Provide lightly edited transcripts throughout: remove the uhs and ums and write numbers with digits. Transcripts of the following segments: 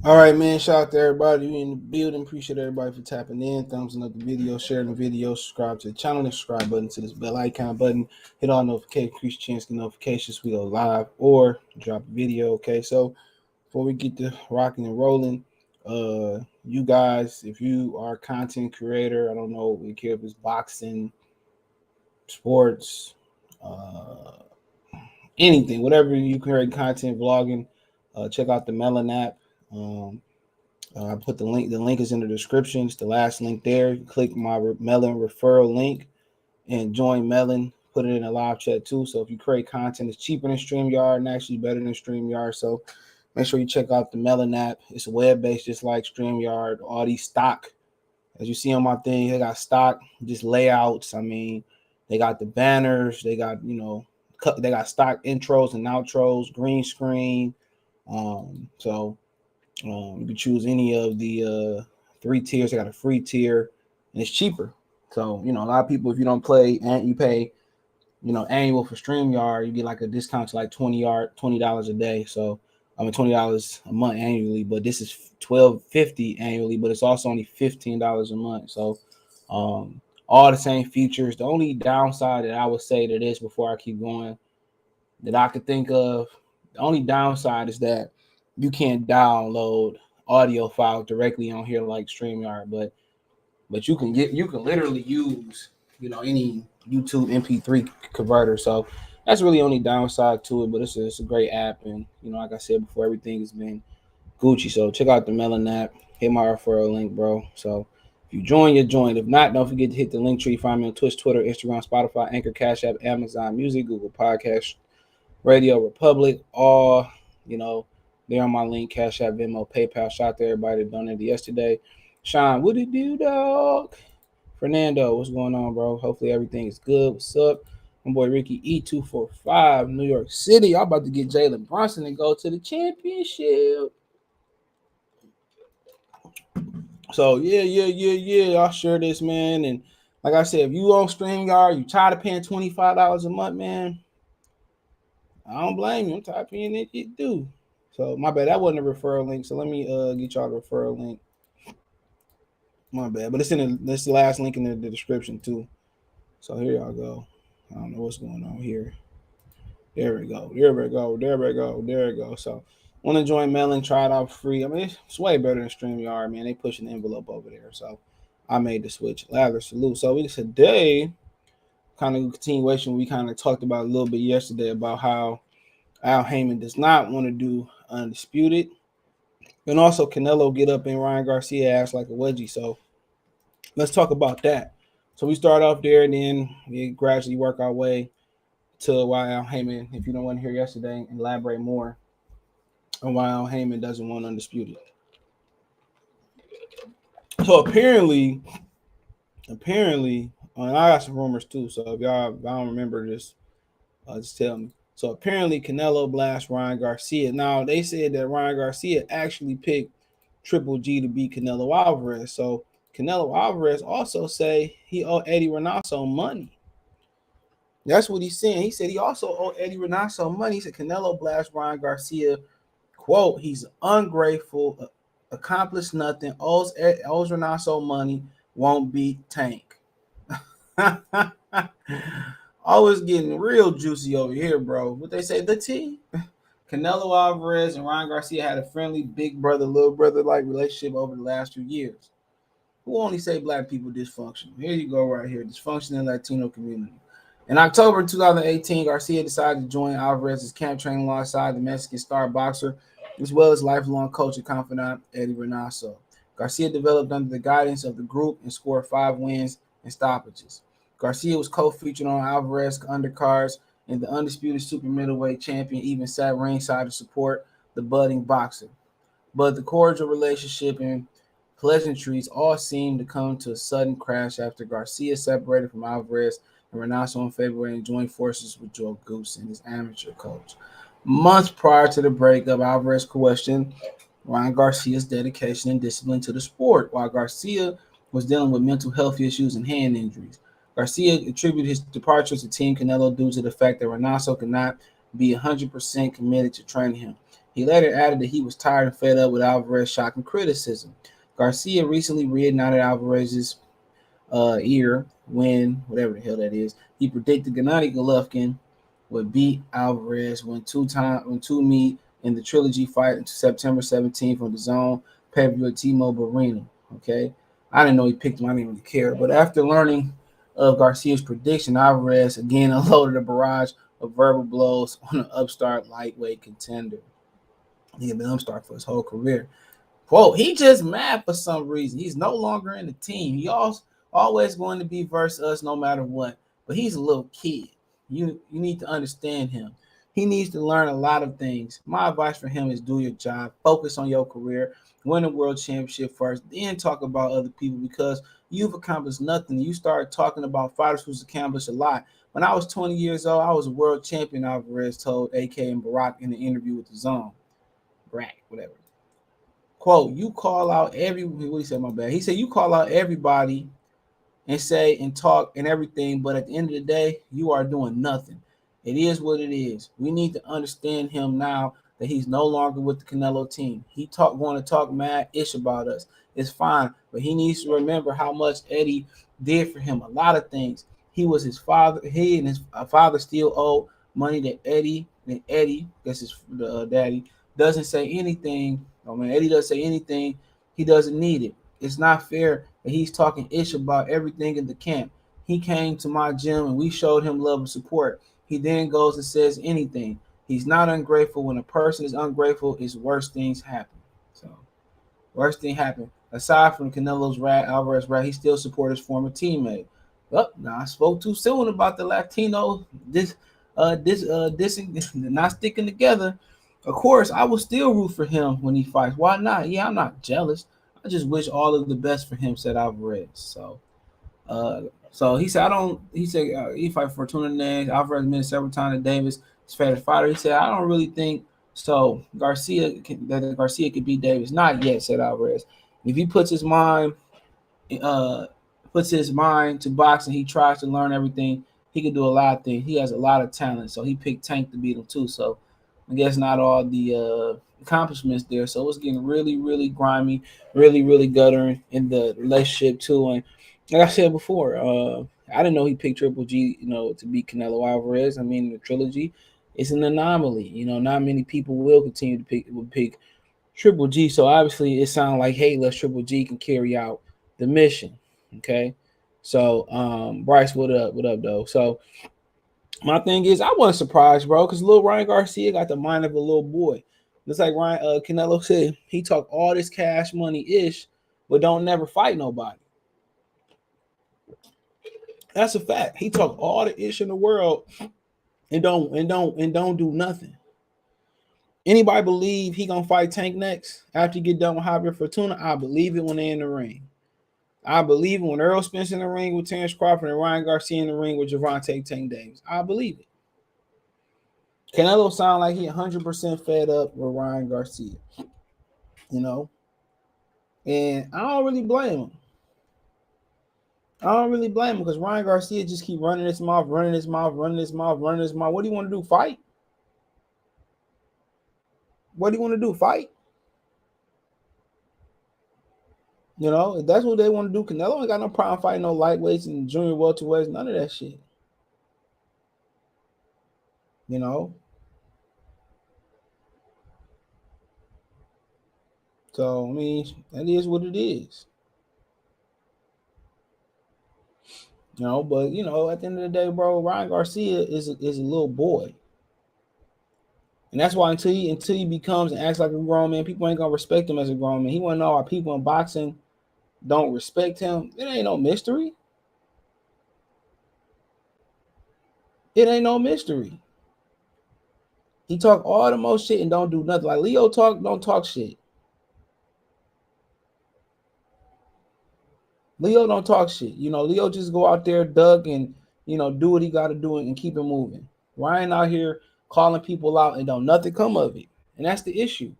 All right, man. Shout out to everybody in the building. Appreciate everybody for tapping in. Thumbs up the video, sharing the video, subscribe to the channel, and subscribe button to this bell icon button. Hit all notifications, increase chance to notifications. We go live or drop a video. Okay, so before we get to rocking and rolling, you guys, if you are a content creator, I don't know, we care if it's boxing, sports, anything, whatever you create content, vlogging, check out the Melo App. I put the link. The link is in the description. It's the last link there. Click my Melon referral link and join Melon. Put it in a live chat too. So if you create content, it's cheaper than StreamYard and actually better than StreamYard. So make sure you check out the Melon app. It's web-based, just like StreamYard. All these stock, as you see on my thing, they got stock, just layouts. I mean, they got the banners. They got, they got stock intros and outros, green screen. You can choose any of the 3 tiers. They got a free tier, and it's cheaper. So, a lot of people, if you don't play and you pay, annual for StreamYard, you get like a discount to like $20 a day. So, $20 a month annually, but this is $12.50 annually, but it's also only $15 a month. So, all the same features. The only downside that I would say to this before I keep going that I could think of, the only downside is that you can't download audio files directly on here like StreamYard, but you can literally use any YouTube MP3 converter. So that's really only downside to it, but it's a great app, and like I said before, everything has been Gucci. So check out the Melon app. Hit my referral link, bro. So if you join, you join. If not, don't forget to hit the link tree. Find me on Twitch, Twitter, Instagram, Spotify, Anchor, Cash App, Amazon Music, Google Podcast, Radio Republic, all they're on my link, Cash App, Venmo, PayPal. Shout out to everybody that donated yesterday. Sean, what it do, dog? Fernando, what's going on, bro? Hopefully everything is good. What's up? My boy Ricky E245, New York City. Y'all about to get Jalen Brunson and go to the championship. So, yeah. I'll share this, man. And like I said, if you on StreamYard, you tired of paying $25 a month, man, I don't blame you. I'm tired of paying it due. So, my bad. That wasn't a referral link. So, let me get y'all the referral link. My bad. But it's the last link in the description, too. So, here y'all go. I don't know what's going on here. There we go. So, want to join Melon, try it out free. I mean, it's way better than StreamYard, man. They pushing the envelope over there. So, I made the switch. Lather, salute. So, today, kind of continuation, we kind of talked about a little bit yesterday about how Haymon does not want to do Undisputed. And also Canelo get up in Ryan Garcia ass like a wedgie. So let's talk about that. So we start off there and then we gradually work our way to why Haymon, if you don't want to hear yesterday, elaborate more on why Haymon doesn't want Undisputed. So apparently, and I got some rumors too. So if y'all don't remember this, just tell me. So apparently Canelo blasts Ryan Garcia. Now they said that Ryan Garcia actually picked Triple G to beat Canelo Alvarez. So Canelo Alvarez also say he owed Eddie Reynoso money. That's what he's saying. He said he also owed Eddie Reynoso money. He said Canelo blasts Ryan Garcia. Quote, he's ungrateful, accomplished nothing, owes Reynoso money, won't beat Tank. Always getting real juicy over here, bro. What they say, the tea? Canelo Alvarez and Ryan Garcia had a friendly big brother, little brother like relationship over the last few years. Who only say black people dysfunctional? Here you go right here, dysfunctional Latino community. In October 2018, Garcia decided to join Alvarez's camp training alongside the Mexican star boxer, as well as lifelong coach and confidant Eddie Reynoso. Garcia developed under the guidance of the group and scored 5 wins and stoppages. Garcia was co-featured on Alvarez undercards, and the undisputed super middleweight champion even sat ringside to support the budding boxer. But the cordial relationship and pleasantries all seemed to come to a sudden crash after Garcia separated from Alvarez and Reynoso in February and joined forces with Joe Goose and his amateur coach. Months prior to the breakup, Alvarez questioned Ryan Garcia's dedication and discipline to the sport, while Garcia was dealing with mental health issues and hand injuries. Garcia attributed his departure to Team Canelo due to the fact that Reynoso could not be 100% committed to training him. He later added that he was tired and fed up with Alvarez's shocking criticism. Garcia recently reignited Alvarez's ear when, whatever the hell that is, he predicted Gennady Golovkin would beat Alvarez when two meet in the trilogy fight on September 17th on the Zone pay-per-view at T-Mobile Arena. Okay, I didn't know he picked him. I didn't really care. But after learning of Garcia's prediction, Alvarez again unloaded a barrage of verbal blows on an upstart lightweight contender. He had been upstart for his whole career. Quote, he just mad for some reason. He's no longer in the team. He always going to be versus us no matter what. But he's a little kid. You need to understand him. He needs to learn a lot of things. My advice for him is do your job. Focus on your career. Win a world championship first. Then talk about other people because you've accomplished nothing. You start talking about fighters who's accomplished a lot. When I was 20 years old, I was a world champion, Alvarez told AK and Barack in the interview with the Zone. Brack, whatever. Quote, you call out what he said, my bad. He said, you call out everybody and say and talk and everything, but at the end of the day, you are doing nothing. It is what it is. We need to understand him now that he's no longer with the Canelo team. He going to talk mad ish about us. It's fine, but he needs to remember how much Eddie did for him. A lot of things. He was his father. He and his father still owe money to Eddie, and Eddie, that's his daddy, doesn't say anything. Oh man, Eddie doesn't say anything. He doesn't need it. It's not fair that he's talking ish about everything in the camp. He came to my gym and we showed him love and support. He then goes and says anything. He's not ungrateful. When a person is ungrateful, it's worse things happen. So, worst thing happened. Aside from Canelo's Alvarez he still supports his former teammate. Well, now I spoke too soon about the Latino not sticking together. Of course, I will still root for him when he fights. Why not? Yeah, I'm not jealous. I just wish all of the best for him, said Alvarez. So he said, I don't. He said he fight for Fortuna next. Alvarez been several times to Davis, his favorite fighter. He said, I don't really think so. Garcia could beat Davis. Not yet, said Alvarez. If he uh, puts his mind to boxing, he tries to learn everything. He can do a lot of things. He has a lot of talent. So he picked Tank to beat him too. So I guess not all the accomplishments there. So it's getting really, really grimy, really, really guttering in the relationship too. And like I said before, I didn't know he picked Triple G, to beat Canelo Alvarez. I mean, the trilogy, it's an anomaly. Not many people will continue to pick Triple G. So obviously, it sounds like, hey, let's Triple G can carry out the mission. Okay. So, Bryce, what up? What up, though? So, my thing is, I wasn't surprised, bro, because little Ryan Garcia got the mind of a little boy. Just like Canelo said, he talk all this cash money ish, but don't never fight nobody. That's a fact. He talk all the ish in the world and don't do nothing. Anybody believe he gonna fight Tank next after he get done with Javier Fortuna? I believe it when they in the ring. I believe it when Earl Spence in the ring with Terrence Crawford and Ryan Garcia in the ring with Gervonta Tank Davis. I believe it. Canelo sound like he 100% fed up with Ryan Garcia, and I don't really blame him. Because Ryan Garcia just keep running his mouth. What do you want to do? Fight? What do you want to do? Fight? If that's what they want to do, Canelo ain't got no problem fighting no lightweights and junior welterweights, none of that shit. So I mean, that is what it is. You know, but you know, at the end of the day, bro, Ryan Garcia is a little boy. And that's why until he becomes and acts like a grown man, people ain't gonna respect him as a grown man. He wanna know why people in boxing don't respect him. It ain't no mystery. It ain't no mystery. He talk all the most shit and don't do nothing. Like Leo don't talk shit. Leo don't talk shit. You know, Leo just go out there, duck, and you know, do what he got to do and keep it moving. Ryan out here calling people out and don't nothing come of it, and that's the issue.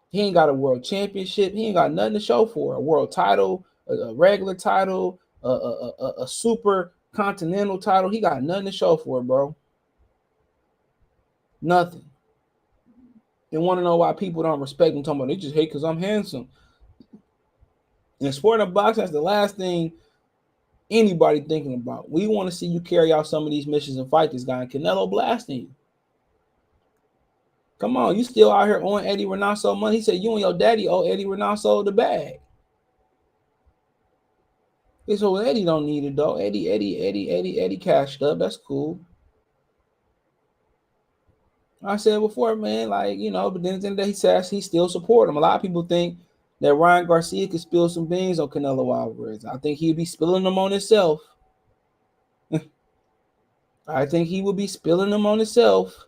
He ain't got a world championship. He ain't got nothing to show for a world title, a regular title, a super continental title. He got nothing to show for, bro. Nothing. They want to know why people don't respect him. Talking about they just hate because I'm handsome. In sport of boxing, that's the last thing anybody thinking about. We want to see you carry out some of these missions and fight this guy. And Canelo blasting you. Come on, you still out here owing Eddie Reynoso money. He said you and your daddy owe Eddie Reynoso the bag. So Eddie don't need it though. Eddie cashed up. That's cool. I said before, man, like, you know, but then at the end of the day, he says he still support him. A lot of people think that Ryan Garcia could spill some beans on Canelo Alvarez. I think he'd be spilling them on himself. I think he would be spilling them on himself.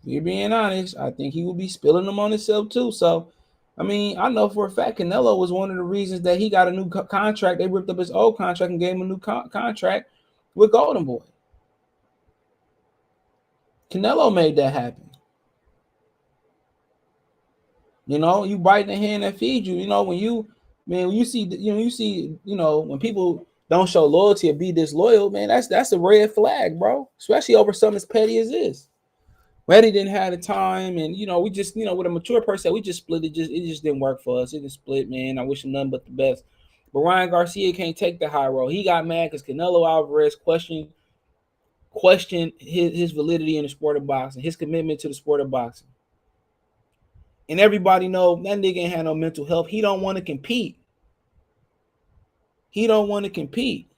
If you're being honest, I think he would be spilling them on himself too. So, I mean, I know for a fact Canelo was one of the reasons that he got a new contract. They ripped up his old contract and gave him a new contract with Golden Boy. Canelo made that happen. You know, you bite the hand that feeds you. You know, when you see, when people don't show loyalty or be disloyal, man, that's a red flag, bro. Especially over something as petty as this. Eddie didn't have the time, and we just, with a mature person, we just split it. It just didn't work for us. It just split, man. I wish him nothing but the best. But Ryan Garcia can't take the high road. He got mad because Canelo Alvarez questioned his validity in the sport of boxing, his commitment to the sport of boxing. And everybody know that nigga ain't had no mental health. He don't want to compete. He don't want to compete.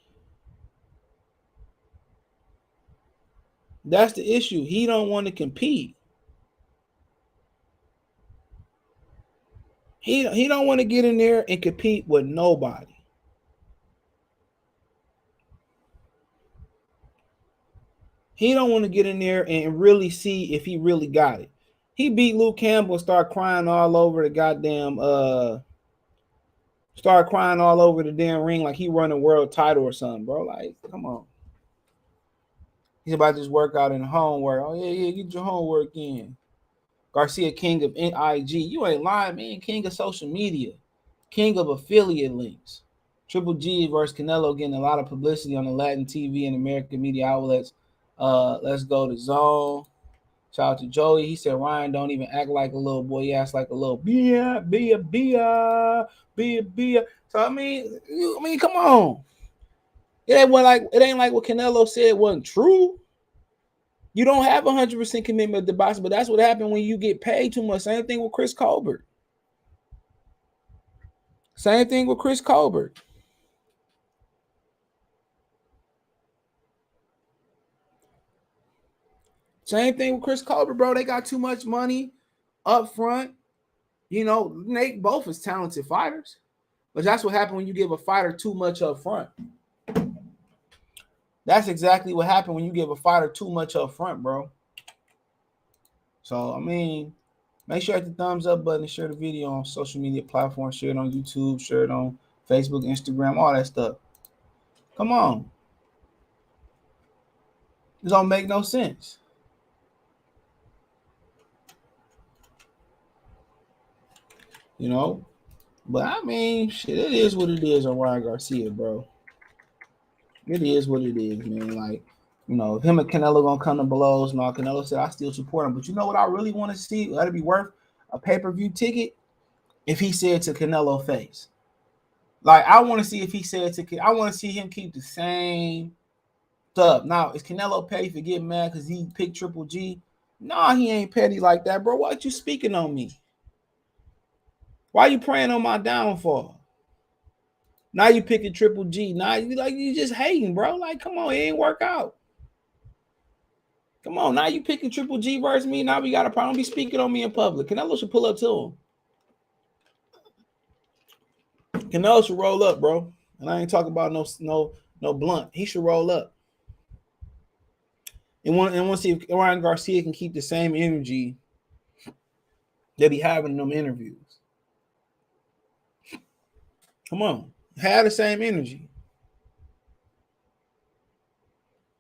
That's the issue. He don't want to compete. He don't want to get in there and compete with nobody. He don't want to get in there and really see if he really got it. He beat Luke Campbell and started crying all over the goddamn damn ring like he won a world title or something, bro. Like, come on. He's about this workout and homework. Oh, yeah, get your homework in. Garcia, king of NIG. You ain't lying, man. King of social media. King of affiliate links. Triple G versus Canelo getting a lot of publicity on the Latin TV and American media outlets. Let's go to Zone. Shout out to Joey. He said Ryan don't even act like a little boy. He acts like a little bia. So I mean, come on. It ain't like what Canelo said wasn't true. You don't have 100% commitment to boxing, but that's what happened when you get paid too much. Same thing with Chris Colbert. Same thing with Chris Colbert. Same thing with Chris Colbert, bro. They got too much money up front. Nate both is talented fighters, but that's what happened when you give a fighter too much up front. That's exactly what happened when you give a fighter too much up front, bro. So, I mean, make sure you hit the thumbs up button and share the video on social media platforms. Share it on YouTube, share it on Facebook, Instagram, all that stuff. Come on. This don't make no sense. But I mean, shit, it is what it is on Ryan Garcia, bro. It is what it is, man. Like, if him and Canelo gonna come to blows, no, Canelo said I still support him. But you know what I really want to see? That'd be worth a pay-per-view ticket if he said to Canelo face. Like, I want to see if he said I want to see him keep the same stuff. Now, is Canelo petty for getting mad because he picked Triple G? Nah, he ain't petty like that, bro. What you speaking on me? Why you praying on my downfall? Now you picking Triple G. Now you just hating, bro. Like, come on, it ain't work out. Come on, now you picking Triple G versus me. Now we got a problem. Be speaking on me in public. Canelo should pull up to him. Canelo should roll up, bro. And I ain't talking about no blunt. He should roll up. And want to see if Ryan Garcia can keep the same energy that he having in them interviews. Come on. Have the same energy.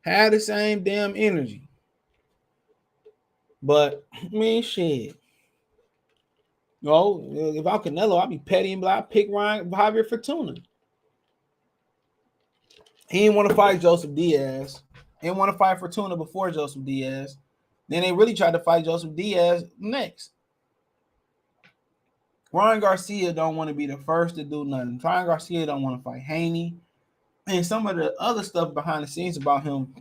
Have the same damn energy. But, I mean, shit. You know, if I'm Canelo, I'd be petty and blah. Pick Javier Fortuna. He didn't want to fight Joseph Diaz. He didn't want to fight Fortuna before Joseph Diaz. Then they really tried to fight Joseph Diaz next. Ryan Garcia don't want to be the first to do nothing. Ryan Garcia don't want to fight Haney. And some of the other stuff behind the scenes about him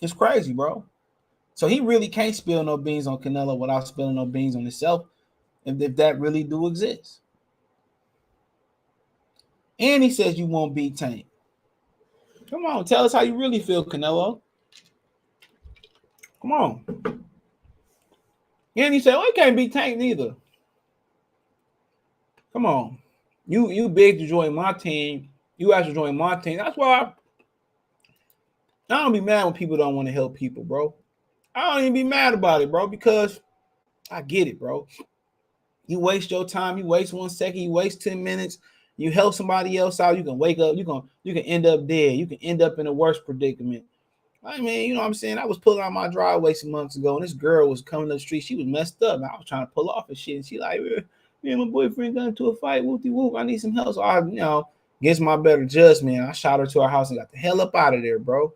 is crazy, bro. So he really can't spill no beans on Canelo without spilling no beans on himself, if that really do exist. And he says you won't beat Tank. Come on, tell us how you really feel, Canelo. Come on. And he said, oh, he can't beat Tank neither. Come on. You big to join my team. You asked to join my team. That's why I don't be mad when people don't want to help people, bro. I don't even be mad about it, bro, because I get it, bro. You waste your time. You waste 1 second. You waste 10 minutes. You help somebody else out. You can wake up. You can end up dead. You can end up in a worse predicament. I mean, you know what I'm saying? I was pulling out my driveway some months ago, and this girl was coming to the street. She was messed up. And I was trying to pull off and shit. And she like, me and my boyfriend got into a fight. Whoopty whoop. I need some help. So I, against my better judgment, I shot her to her house and got the hell up out of there, bro.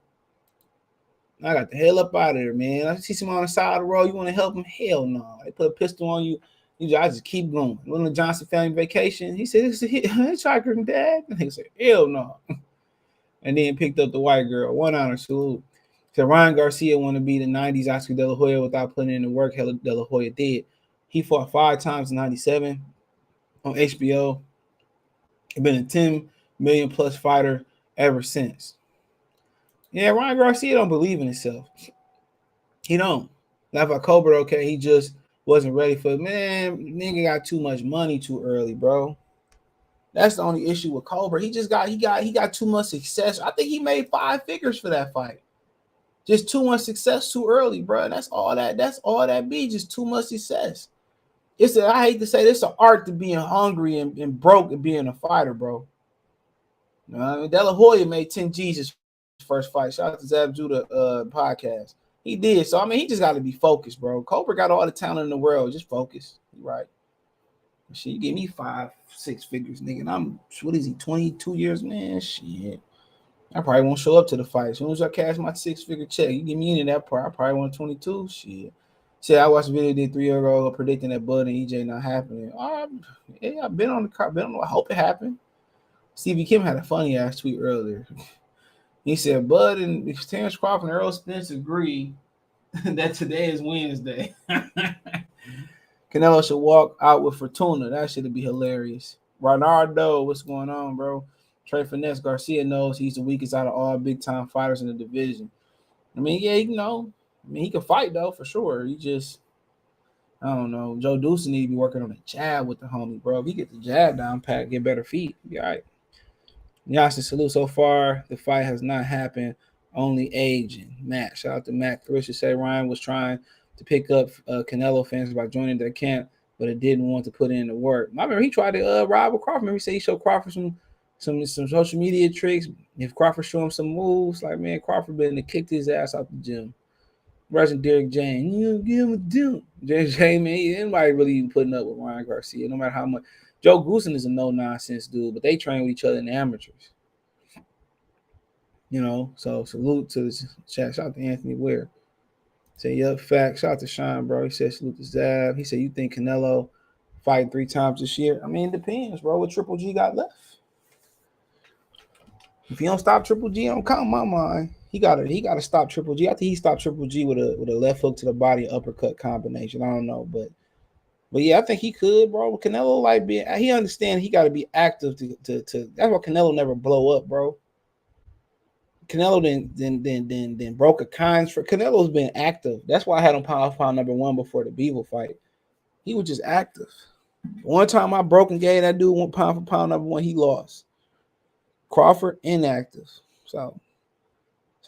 I got the hell up out of there, man. I see someone on the side of the road. You want to help him? Hell no. They put a pistol on you. I just keep going. When the Johnson family vacation, he said, "This is a hitchhiker, Dad." And he said, "Hell no." And then picked up the white girl. 1 honor salute. So Ryan Garcia want to be the '90s Oscar De La Hoya without putting in the work De La Hoya did. He fought 5 times in '97 on HBO. He's been a 10 million plus fighter ever since. Yeah, Ryan Garcia don't believe in himself. He don't. Not like Cobra, okay. He just wasn't ready for it. Man, nigga got too much money too early, bro. That's the only issue with Cobra. He got too much success. I think he made 5 figures for that fight. Just too much success too early, bro. That's all that be. Just too much success. I hate to say this, an art to being hungry and broke and being a fighter, bro. You know what I mean? De La Hoya made 10 G's his first fight. Shout out to Zab Judah podcast. He did. So, I mean, he just got to be focused, bro. Cobra got all the talent in the world. Just focus. Right. Shit, you give me 5, 6 figures, nigga. And what is he, 22 years? Man, shit. I probably won't show up to the fight. As soon as I cash my 6-figure check, you give me into that part, I probably want 22. Shit. See, I watched a video did 3 years ago predicting that Bud and EJ not happening. Yeah, I've been on the car. I hope it happened. Stevie Kim had a funny ass tweet earlier. He said, Bud and Terrence Crawford and Earl Spence agree that today is Wednesday. Canelo should walk out with Fortuna. That should be hilarious. Ronaldo, what's going on, bro? Trey Finesse Garcia knows he's the weakest out of all big-time fighters in the division. I mean, yeah, he can fight, though, for sure. He just, I don't know. Joe Deuce need to be working on the jab with the homie, bro. If he get the jab down pat, get better feet, be all right. Yassin salute. So far, the fight has not happened. Only aging. Matt, shout out to Matt. Carissa said Ryan was trying to pick up Canelo fans by joining their camp, but it didn't want to put in the work. I remember he tried to ride with Crawford. Remember he said he showed Crawford some social media tricks. If Crawford show him some moves, like, man, Crawford been to kicked his ass out the gym. Russian Derek James, you give him a dunk. James, man, anybody really even putting up with Ryan Garcia, no matter how much. Joe Goosen is a no-nonsense dude, but they train with each other in the amateurs. You know, so salute to the chat. Shout out to Anthony Ware. Say, yep, fact. Shout out to Sean, bro. He said, salute to Zab. He said, you think Canelo fighting 3 times this year? I mean, it depends, bro. What Triple G got left? If he don't stop Triple G, I don't count my mind. He gotta stop Triple G. I think he stopped Triple G with a left hook to the body uppercut combination. I don't know, but But yeah, I think he could, bro. Canelo like he understand he got to be active to. That's why Canelo never blow up, bro. Canelo then broke a contract. Canelo's been active. That's why I had him pound for pound number one before the Beaver fight. He was just active. One time I broke and gave that dude one pound for pound number one, he lost. Crawford inactive. So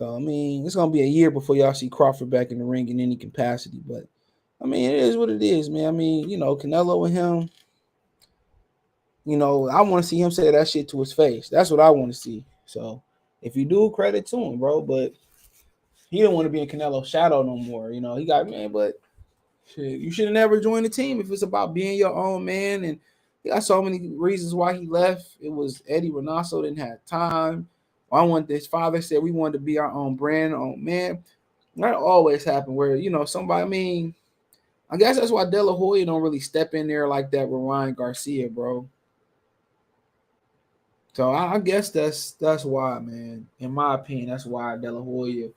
I mean, it's gonna be a year before y'all see Crawford back in the ring in any capacity. But I mean, it is what it is, man. I mean, Canelo and him. I want to see him say that shit to his face. That's what I want to see. So if you do, credit to him, bro. But he don't want to be in Canelo's shadow no more. He got but shit, you should have never joined the team if it's about being your own man. And he got so many reasons why he left. It was Eddie Reynoso didn't have time. His father said we wanted to be our own brand, our own man. That always happened where somebody. I mean, I guess that's why De La Hoya don't really step in there like that with Ryan Garcia, bro. So I guess that's why, man. In my opinion, that's why De La Hoya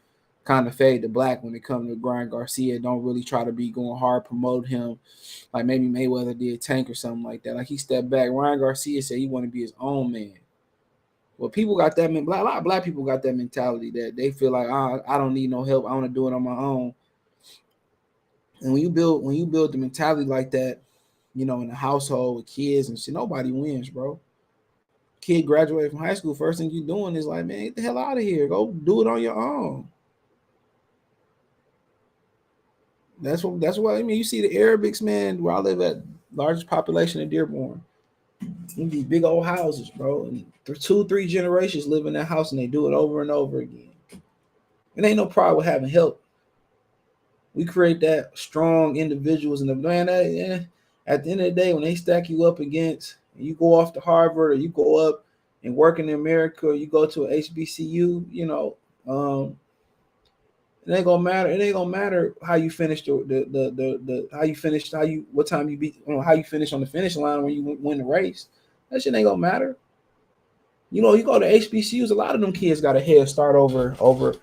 kind of fade to black when it comes to Ryan Garcia. Don't really try to be going hard, promote him like maybe Mayweather did Tank or something like that. Like he stepped back. Ryan Garcia said he want to be his own man. Well, people got that. A lot of black people got that mentality that they feel like I don't need no help. I want to do it on my own. And when you build the mentality like that, in a household with kids and shit, nobody wins, bro. Kid graduated from high school, first thing you doing is like, man, get the hell out of here. Go do it on your own. That's what I mean. You see the Arabics, man, where I live at, largest population in Dearborn. These big old houses, bro. And 2-3 generations live in that house and they do it over and over again. It ain't no problem with having help. We create that strong individuals in the man. At the end of the day, when they stack you up against, you go off to Harvard or you go up and work in America or you go to an HBCU, it ain't gonna matter. It ain't gonna matter how you finish how you finished, what time you beat, how you finish on the finish line when you win the race. That shit ain't gonna matter. You go to HBCUs, a lot of them kids got a head start over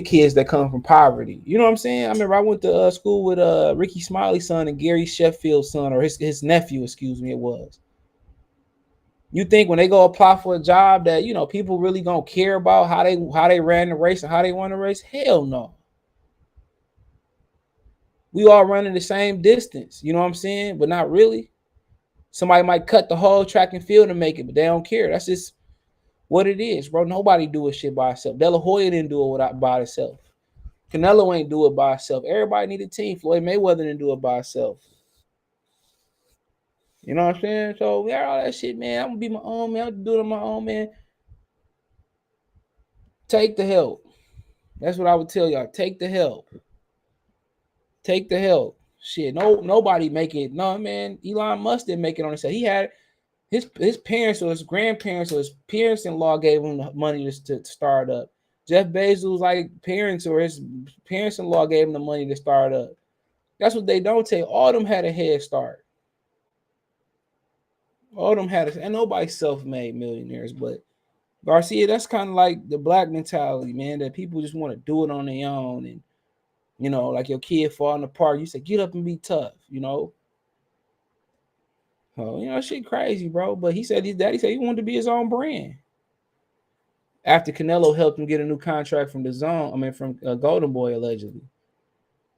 kids that come from poverty. You know what I'm saying? I remember I went to school with Ricky Smiley's son and Gary Sheffield's son, or his nephew, excuse me, it was. You think when they go apply for a job that people really gonna care about how they ran the race and how they won the race? Hell no. We all running the same distance, you know what I'm saying? But not really. Somebody might cut the whole track and field and make it, but they don't care. That's just what it is, bro. Nobody do a shit by itself. De La Hoya didn't do it by itself. Canelo ain't do it by itself. Everybody need a team. Floyd Mayweather didn't do it by itself. You know what I'm saying? So we all that shit, man. I'm gonna be my own man. I'm do it on my own, man. Take the help. That's what I would tell y'all. Take the help. Take the help. Shit. Nobody make it. No, man. Elon Musk didn't make it on himself. He had his parents or his grandparents or his parents-in-law gave him the money to start up. Jeff Bezos' like parents or his parents-in-law gave him the money to start up. That's what they don't take. All of them had a head start. All of them had and nobody's self-made millionaires, but Garcia, that's kind of like the black mentality, man, that people just want to do it on their own. And, like your kid falling apart, you say, get up and be tough, Oh, shit crazy, bro. But his daddy said he wanted to be his own brand. After Canelo helped him get a new contract from from Golden Boy, allegedly.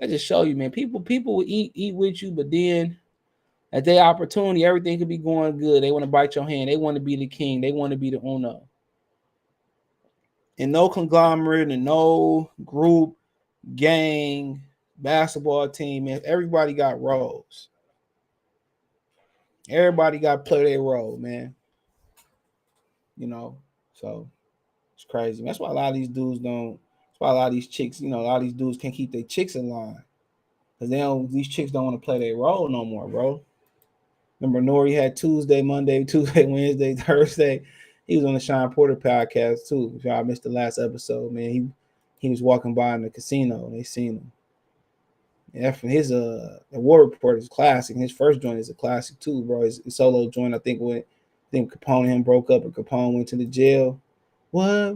That just show you, man, people will eat with you, but then at their opportunity, everything could be going good. They want to bite your hand. They want to be the king. They want to be the uno. And no conglomerate and no group, gang, basketball team, man. Everybody got roles. Everybody got to play their role, man. So it's crazy. That's why a lot of these dudes don't. That's why a lot of these chicks, a lot of these dudes can't keep their chicks in line. Because these chicks don't want to play their role no more, bro. Remember, Nori had Tuesday, Wednesday, Thursday. He was on the Sean Porter podcast too. If y'all missed the last episode, man, he was walking by in the casino and they seen him. Yeah, from his the War Report is classic. And his first joint is a classic too, bro. His solo joint, I think Capone and him broke up, or Capone went to the jail. What?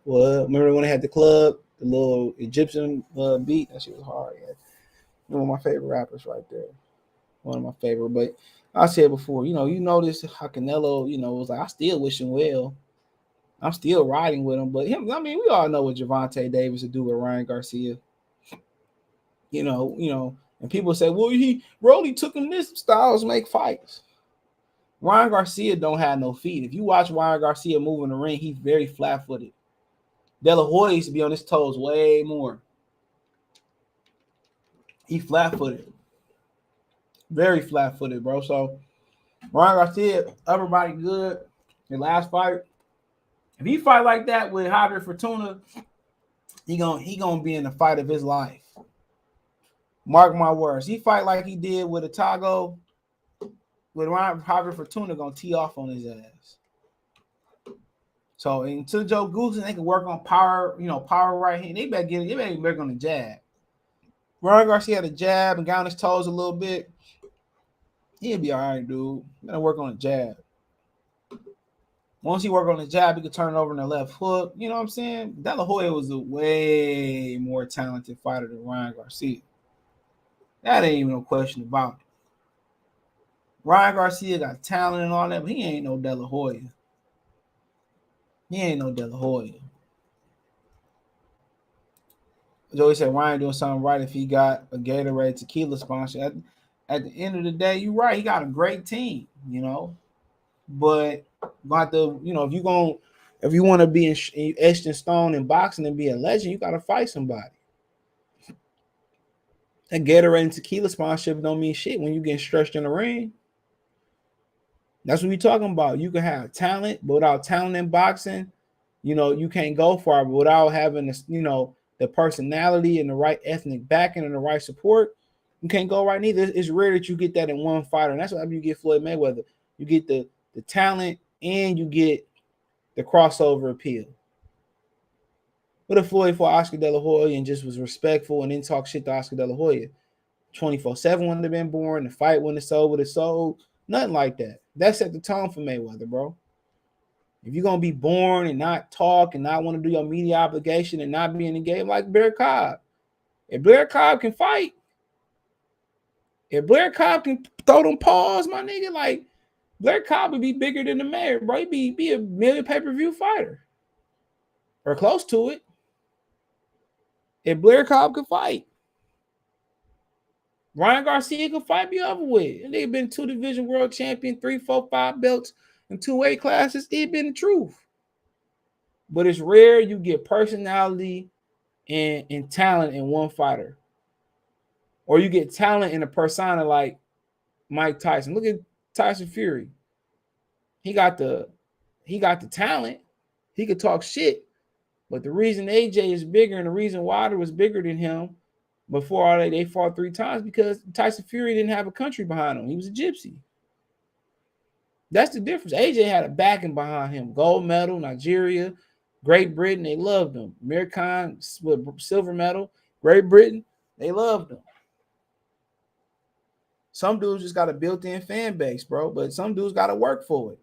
Remember when they had the club, the little Egyptian beat? That shit was hard. Yeah. One of my favorite rappers right there. one of my favorite. But I said before, you notice how Canelo, was like, I still wish him well. I'm still riding with him, but him. I mean, we all know what Gervonta Davis would do with Ryan Garcia. And people say, well, Rolly took him this styles make fights. Ryan Garcia don't have no feet. If you watch Ryan Garcia move in the ring, he's very flat-footed. De La Hoya used to be on his toes way more. He flat-footed. Very flat-footed, bro. So Ryan Garcia, upper body good. The last fight, if he fight like that with Javier Fortuna, he gonna be in the fight of his life. Mark my words. He fight like he did with Otago, with Javier Fortuna gonna tee off on his ass. So until Joe Goosen, they can work on power, power right hand. They better work on the jab. Ryan Garcia had a jab and got on his toes a little bit. He'll be all right, dude. Gotta work on the jab. Once he work on the jab, he could turn it over in the left hook. You know what I'm saying? De La Hoya was a way more talented fighter than Ryan Garcia. That ain't even no question about it. Ryan Garcia got talent and all that, but he ain't no De La Hoya. He ain't no De La Hoya. Joey said Ryan doing something right if he got a Gatorade tequila sponsor. At the end of the day, you're right. He got a great team, But if you want to be etched in stone in boxing and be a legend, you got to fight somebody. That Gatorade and tequila sponsorship don't mean shit when you get stretched in the ring. That's what we're talking about. You can have talent, but without talent in boxing, you can't go far. But without having the personality and the right ethnic backing and the right support, you can't go right neither. It's rare that you get that in one fighter. And that's why you get Floyd Mayweather. You get the talent and you get the crossover appeal. What if Floyd fought Oscar De La Hoya and just was respectful and didn't talk shit to Oscar De La Hoya? 24/7 wouldn't have been born. The fight wouldn't have sold what it sold. Nothing like that. That set the tone for Mayweather, bro. If you're going to be born and not talk and not want to do your media obligation and not be in the game like Blair Cobb. If Blair Cobb can fight, if Blair Cobb can throw them paws, my nigga, like Blair Cobb would be bigger than the mayor, bro. He'd be a million pay-per-view fighter. Or close to it. If Blair Cobb could fight. Ryan Garcia could fight me over with. And they've been 2-division world champion, 3, 4, 5 belts in 2 weight classes. It's been the truth. But it's rare you get personality and talent in one fighter. Or you get talent in a persona like Mike Tyson. Look at Tyson Fury. He got the talent. He could talk shit. But the reason AJ is bigger and the reason Wilder was bigger than him before all that, they fought 3 times because Tyson Fury didn't have a country behind him. He was a gypsy. That's the difference. AJ had a backing behind him. Gold medal, Nigeria, Great Britain, they loved him. Amir Khan with silver medal, Great Britain, they loved him. Some dudes just got a built-in fan base, bro, but some dudes got to work for it.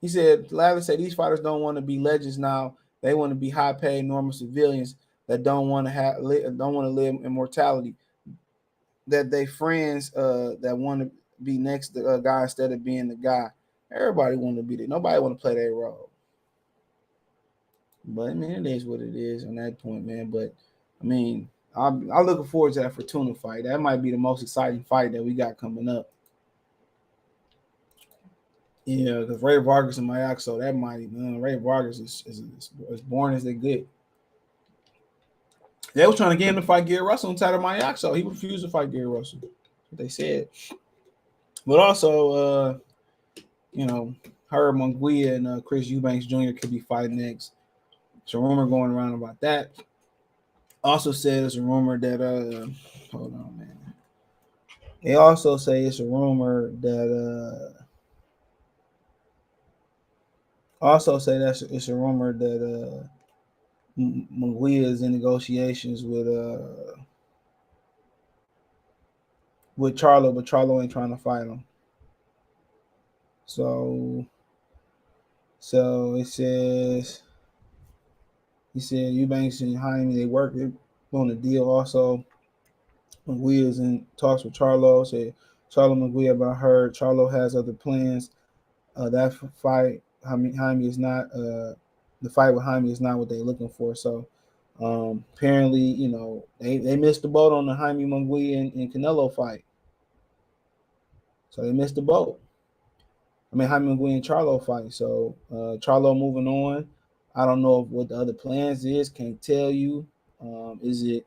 He said, Lavin said these fighters don't want to be legends now. They want to be high-paid normal civilians that don't want to live immortality. That they friends that want to be next to a guy instead of being the guy. Everybody want to be there. Nobody want to play that role. But I mean, it is what it is on that point, man. But I mean, I'm looking forward to that Fortuna fight. That might be the most exciting fight that we got coming up. Yeah, because Ray Vargas and Mayaxo, that might Ray Vargas is as born as they get. They was trying to get him to fight Gary Russell inside of Mayaxo. He refused to fight Gary Russell. They said. But also, Herb Munguia and Chris Eubanks Jr. could be fighting next. There's a rumor going around about that. Also said it's a rumor that hold on, man. They also say it's a rumor that it's a rumor that Munguia is in negotiations with Charlo, but Charlo ain't trying to fight him. So it says he said Eubanks and Jaime, they work on the deal also. McGuire is in talks with Charlo. Said Charlo McGuire about her. Charlo has other plans. That fight, Jaime is not. The fight with Jaime is not what they're looking for. So apparently, they missed the boat on the Jaime McGuire and Canelo fight. So they missed the boat. I mean, Jaime McGuire and Charlo fight. So Charlo moving on. I don't know what the other plans is. Can't tell you. Is it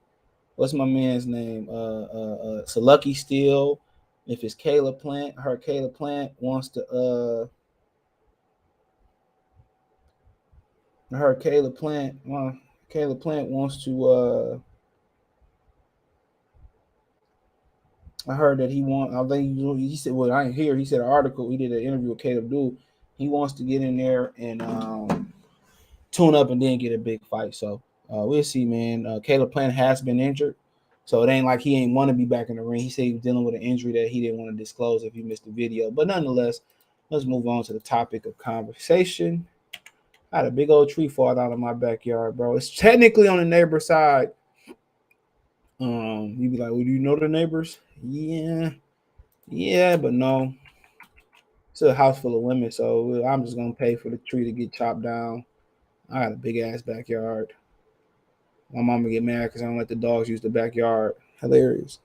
what's my man's name? Salucky still. If it's Kayla Plant, Kayla Plant wants to Kayla Plant. Kayla Plant wants to I heard that I think he said, well, I didn't hear. He said an article. He did an interview with Caleb Dude. He wants to get in there and tune up and then get a big fight. So we'll see, man. Caleb Plant has been injured. So it ain't like he ain't want to be back in the ring. He said he was dealing with an injury that he didn't want to disclose if you missed the video. But nonetheless, let's move on to the topic of conversation. I had a big old tree fall out of my backyard, bro. It's technically on the neighbor's side. You'd be like, well, do you know the neighbors? Yeah, but no. It's a house full of women, so I'm just gonna pay for the tree to get chopped down. I got a big ass backyard. My mama get mad because I don't let the dogs use the backyard. Hilarious.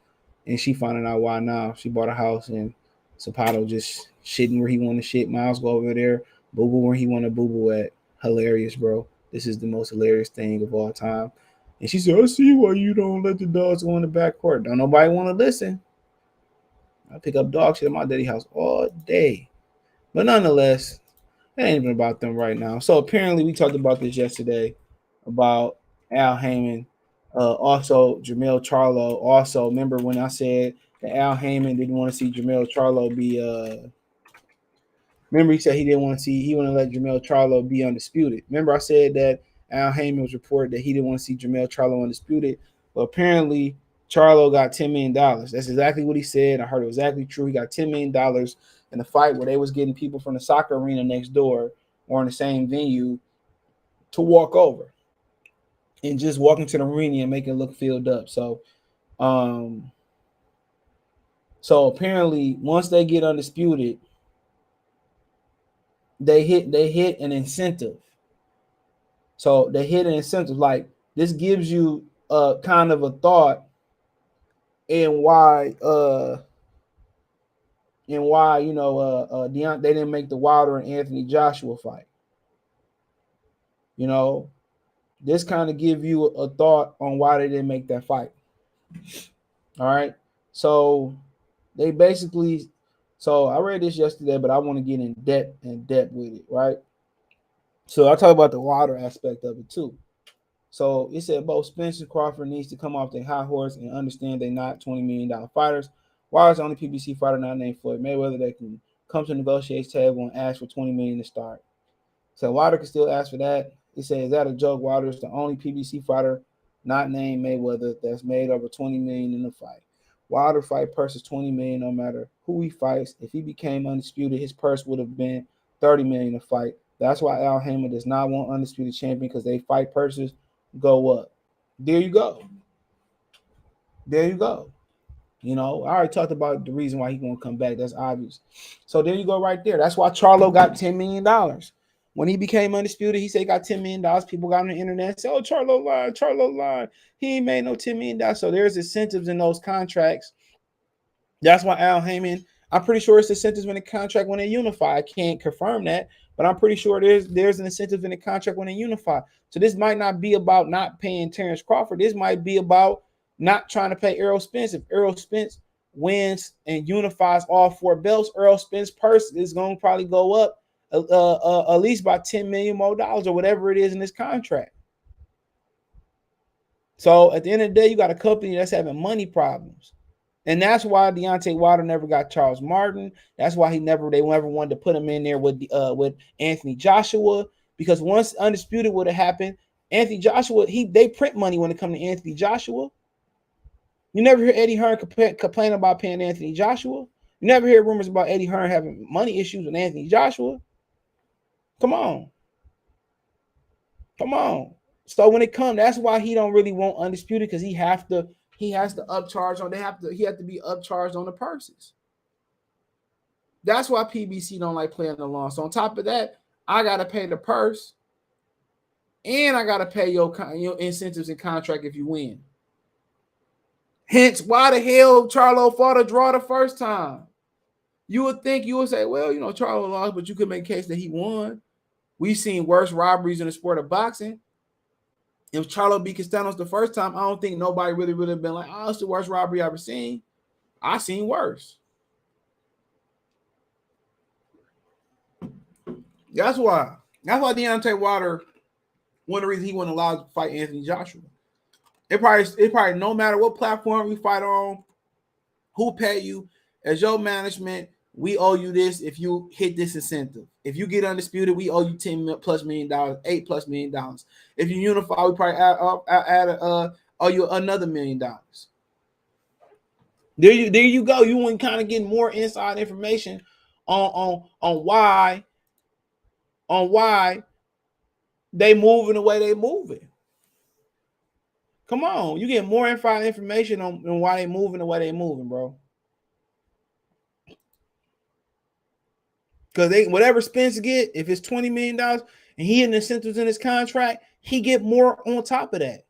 And she finding out why now. She bought a house and Zapato just shitting where he want to shit. Miles go over there, boo boo where he want to boo boo at. Hilarious, bro. This is the most hilarious thing of all time. And she said, I see why you don't let the dogs go in the back court. Don't nobody want to listen. I pick up dog shit at my daddy house all day. But nonetheless, it ain't even about them right now. So apparently we talked about this yesterday about Al Haymon. Also, Jermell Charlo. Also, remember when I said that Al Haymon didn't want to see Jermell Charlo be remember he said he wouldn't let Jermell Charlo be undisputed. Remember I said that Al Haymon was reported that he didn't want to see Jermell Charlo undisputed. Well, apparently Charlo got $10 million. That's exactly what he said. I heard it was exactly true. He got $10 million in a fight where they was getting people from the soccer arena next door or in the same venue to walk over and just walk into the arena and make it look filled up. Um, so apparently once they get undisputed, they hit an incentive. So they hit an incentive. Like this gives you a kind of a thought in why Deontay they didn't make the Wilder and Anthony Joshua fight. This kind of give you a thought on why they didn't make that fight. All right. So they basically, so I read this yesterday, but I want to get in depth with it, right? So I talk about the Wilder aspect of it too. So it said both Spence and Crawford needs to come off their high horse and understand they're not $20 million fighters. Wilder's the only PBC fighter not named Floyd Mayweather that can come to the negotiation table and ask for $20 million to start. So Wilder can still ask for that. He said, is that a joke? Wilder is the only PBC fighter not named Mayweather that's made over $20 million in the fight. Wilder fight purse is $20 million no matter who he fights. If he became undisputed, his purse would have been $30 million to fight. That's why Al Haymon does not want undisputed champion because they fight purses go up. There you go. There you go. I already talked about the reason why he's going to come back. That's obvious. So there you go right there. That's why Charlo got $10 million. When he became undisputed, he said he got $10 million. People got on the internet and said, oh, Charlo lied. He ain't made no $10 million. So there's incentives in those contracts. That's why Al Haymon, I'm pretty sure it's incentives in the contract when they unify. I can't confirm that, but I'm pretty sure there's an incentive in the contract when they unify. So this might not be about not paying Terrence Crawford. This might be about not trying to pay Errol Spence. If Errol Spence wins and unifies all 4 belts, Errol Spence purse is going to probably go up at least by $10 million more or whatever it is in this contract. So at the end of the day, you got a company that's having money problems. And that's why Deontay Wilder never got Charles Martin. That's why they never wanted to put him in there with Anthony Joshua, because once Undisputed would have happened, Anthony Joshua, they print money when it comes to Anthony Joshua. You never hear Eddie Hearn complain about paying Anthony Joshua. You never hear rumors about Eddie Hearn having money issues with Anthony Joshua. Come on. So when it comes, that's why he don't really want Undisputed, because he have to he has to upcharge on. He had to be upcharged on the purses. That's why PBC don't like playing along. So on top of that, I gotta pay the purse, and I gotta pay your incentives and contract if you win. Hence, why the hell Charlo fought a draw the first time? You would think you would say, well, Charlo lost, but you could make a case that he won. We've seen worse robberies in the sport of boxing. If Charlo beat Castanos the first time, I don't think nobody really would have been like, oh, it's the worst robbery I've ever seen. I seen worse. That's why Deontay Wilder, one of the reasons he wasn't allowed to fight Anthony Joshua. It probably no matter what platform we fight on, who pay you, as your management, we owe you this if you hit this incentive. If you get undisputed, we owe you $10+ million, $8+ million. If you unify, we probably owe you another $1 million. There you go. You want to kind of get more inside information on why they moving the way they moving. Come on, you get more inside information on why they moving the way they moving, bro. Because whatever Spence get, if it's $20 million and he had incentives in his contract, he get more on top of that.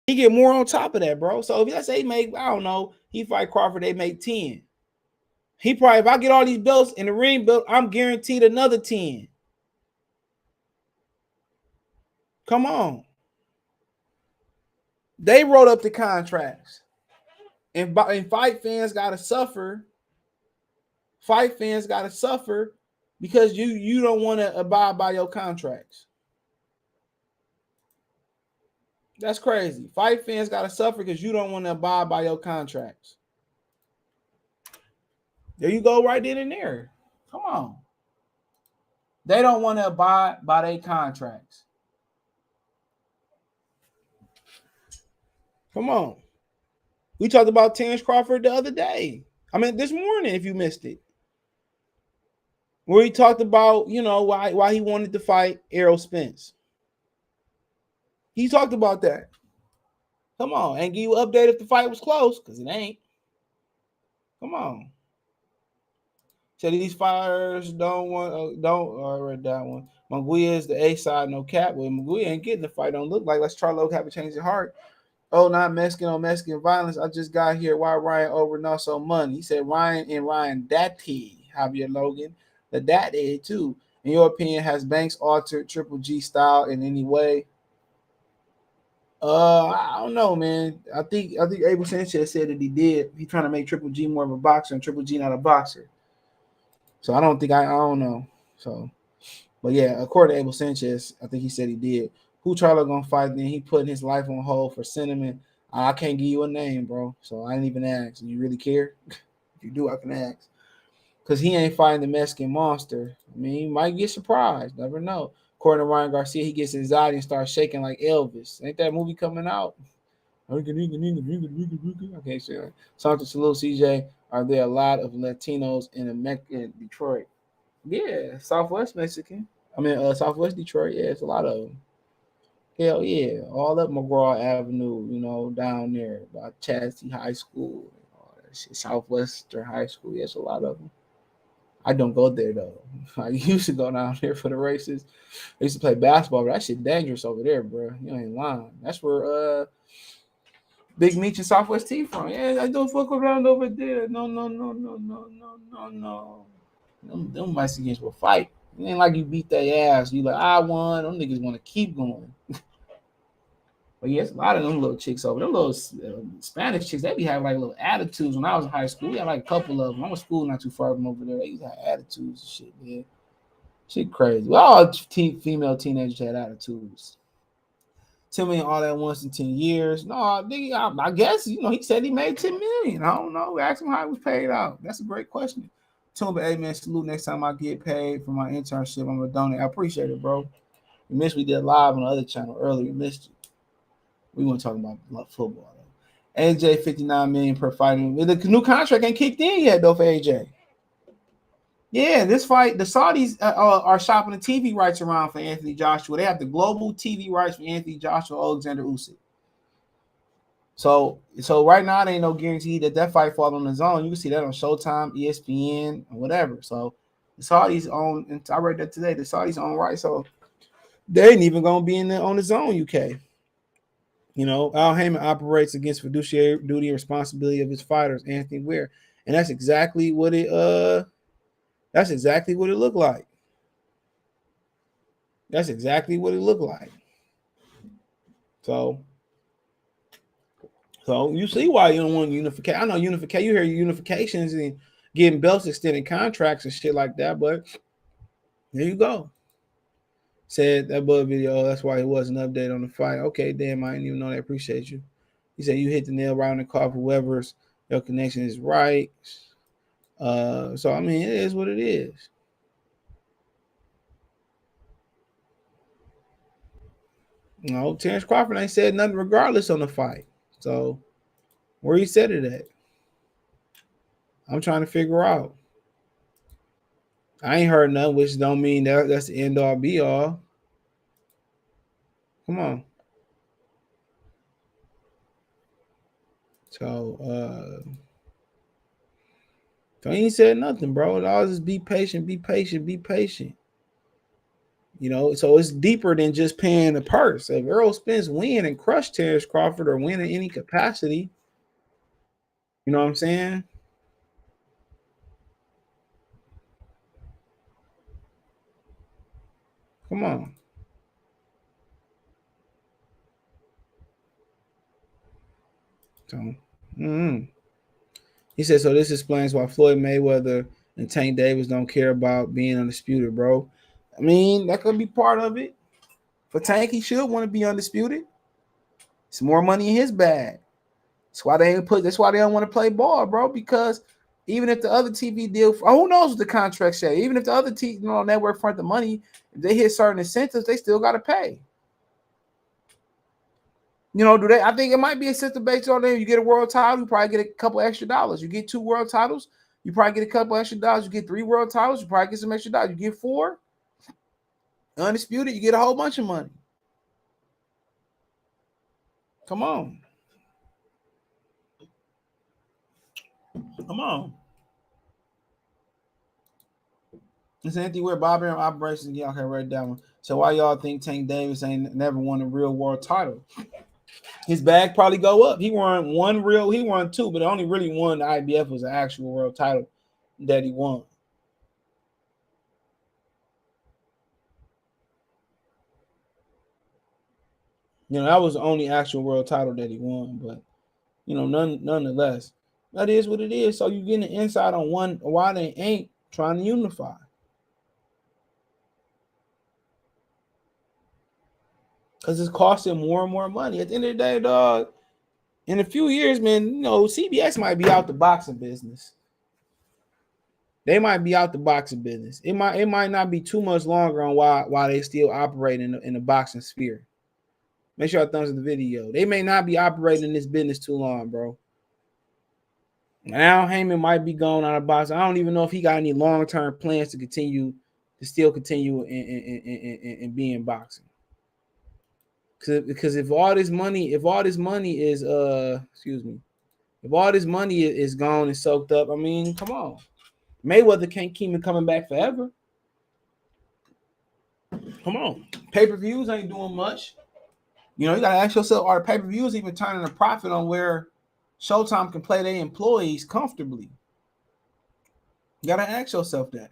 He get more on top of that, bro. So if let's say he make, I don't know, he fight Crawford, they make 10. He probably, if I get all these belts in the ring belt, I'm guaranteed another 10. Come on. They wrote up the contracts. And fight fans gotta suffer. Fight fans gotta suffer because you don't want to abide by your contracts. That's crazy. Fight fans gotta suffer because you don't want to abide by your contracts. There you go, right then and there. Come on. They don't want to abide by their contracts. Come on. We talked about Terrence Crawford the other day. I mean, this morning, if you missed it. Where he talked about, why he wanted to fight Errol Spence. He talked about that. Come on. And give you an update if the fight was close, because it ain't. Come on. So these fighters I read that one. Munguia is the A side, no cap. Well, Munguia ain't getting the fight. Don't look like. Let's Charlo have a change of heart. Oh, not Mexican on Mexican violence. I just got here. Why Ryan over Reynoso money? He said Ryan Daddy, Javier Logan. The Daddy too. In your opinion, has Banks altered Triple G style in any way? I don't know, man. I think Abel Sanchez said that he did. He's trying to make Triple G more of a boxer and Triple G not a boxer. So I don't know. So, but yeah, according to Abel Sanchez, I think he said he did. Who Charlo gonna fight? Then he putting his life on hold for sentiment. I can't give you a name, bro. So I didn't even ask. You really care? If you do, I can ask. Because he ain't fighting the Mexican monster. I mean, he might get surprised. Never know. According to Ryan Garcia, he gets anxiety and starts shaking like Elvis. Ain't that movie coming out? Okay, sure. Something to salute, CJ. Are there a lot of Latinos in Detroit? Yeah, Southwest Mexican. Southwest Detroit. Yeah, it's a lot of them. Hell yeah, all up McGraw Avenue, down there by Chastity High School, Southwestern High School. Yeah, it's a lot of them. I don't go there though. I used to go down there for the races. I used to play basketball, but that shit dangerous over there, bro. You ain't lying. That's where Big Meech and Southwest T from. Yeah, I don't fuck around over there. No. Them Mexicans will fight. It ain't like you beat their ass. You like, I won. Them niggas want to keep going. But yes, a lot of them little chicks over them little Spanish chicks, they be having like little attitudes. When I was in high school, we had like a couple of them. I was school not too far from over there. They used to have attitudes and shit, man. Shit crazy. Well, all female teenagers had attitudes. 10 million all at once in 10 years. No, I guess, he said he made 10 million. I don't know. Ask him how it was paid out. That's a great question. Tell me, hey, man, salute next time I get paid for my internship. I'm going to donate. I appreciate it, bro. You missed we did live on the other channel earlier. You missed it. We want to talk about football, though. AJ, 59 million per fight. The new contract ain't kicked in yet, though, for AJ. Yeah, this fight, the Saudis are shopping the TV rights around for Anthony Joshua. They have the global TV rights for Anthony Joshua, Alexander Usyk. So right now, there ain't no guarantee that fight fall on the zone. You can see that on Showtime, ESPN, or whatever. So the Saudis own, and I read that today. The Saudis own right, so they ain't even gonna be on the zone. UK. Al Haymon operates against fiduciary duty and responsibility of his fighters, Anthony Ware, and that's exactly what it looked like. That's exactly what it looked like. So you see why you don't want unification. I know unification. You hear unifications and getting belts, extending contracts and shit like that, but there you go. Said that Bud video, that's why it wasn't an update on the fight. Okay, damn, I didn't even know that. Appreciate you. He said you hit the nail right on the car for whoever's your connection is right. So I mean, it is what it is. Terrence Crawford ain't said nothing regardless on the fight. So where he said it at? I'm trying to figure out. I ain't heard nothing, which don't mean that's the end all be all. Come on. So he ain't said nothing, bro. I'll just be patient, be patient, be patient. So it's deeper than just paying the purse. If Errol Spence win and crush Terrence Crawford or win in any capacity, you know what I'm saying? Come on. So, he said, so this explains why Floyd Mayweather and Tank Davis don't care about being undisputed, bro. I mean, that could be part of it. For Tank, he should want to be undisputed. It's more money in his bag. That's why they don't want to play ball, bro. Because even if the other TV deal, who knows what the contract say? Even if the other network front the money, if they hit certain incentives, they still got to pay. Do they? I think it might be a system based on there. You get a world title, you probably get a couple extra dollars. You get 2 world titles, you probably get a couple extra dollars. You get 3 world titles, you probably get some extra dollars. You get 4 undisputed, you get a whole bunch of money. Come on. It's Anthony Ware, Bob Arum operations. Yeah, okay, write that one. So why y'all think Tank Davis ain't never won a real world title? His bag probably go up. He won 2, but only really won the IBF was an actual world title that he won. That was the only actual world title that he won, but nonetheless, that is what it is. So you getting an insight on why they ain't trying to unify. Because it's costing more and more money. At the end of the day, dog, in a few years, man, CBS might be out the boxing business. They might be out the boxing business. It might not be too much longer on why they still operate in the boxing sphere. Make sure I thumbs up the video. They may not be operating in this business too long, bro. Now Haymon might be going out of boxing. I don't even know if he got any long-term plans to still continue in being boxing. Because if all this money is gone and soaked up, I mean, come on. Mayweather can't keep him coming back forever. Come on. Pay-per-views ain't doing much. You gotta ask yourself, are pay-per-views even turning a profit on where Showtime can play their employees comfortably? You gotta ask yourself that.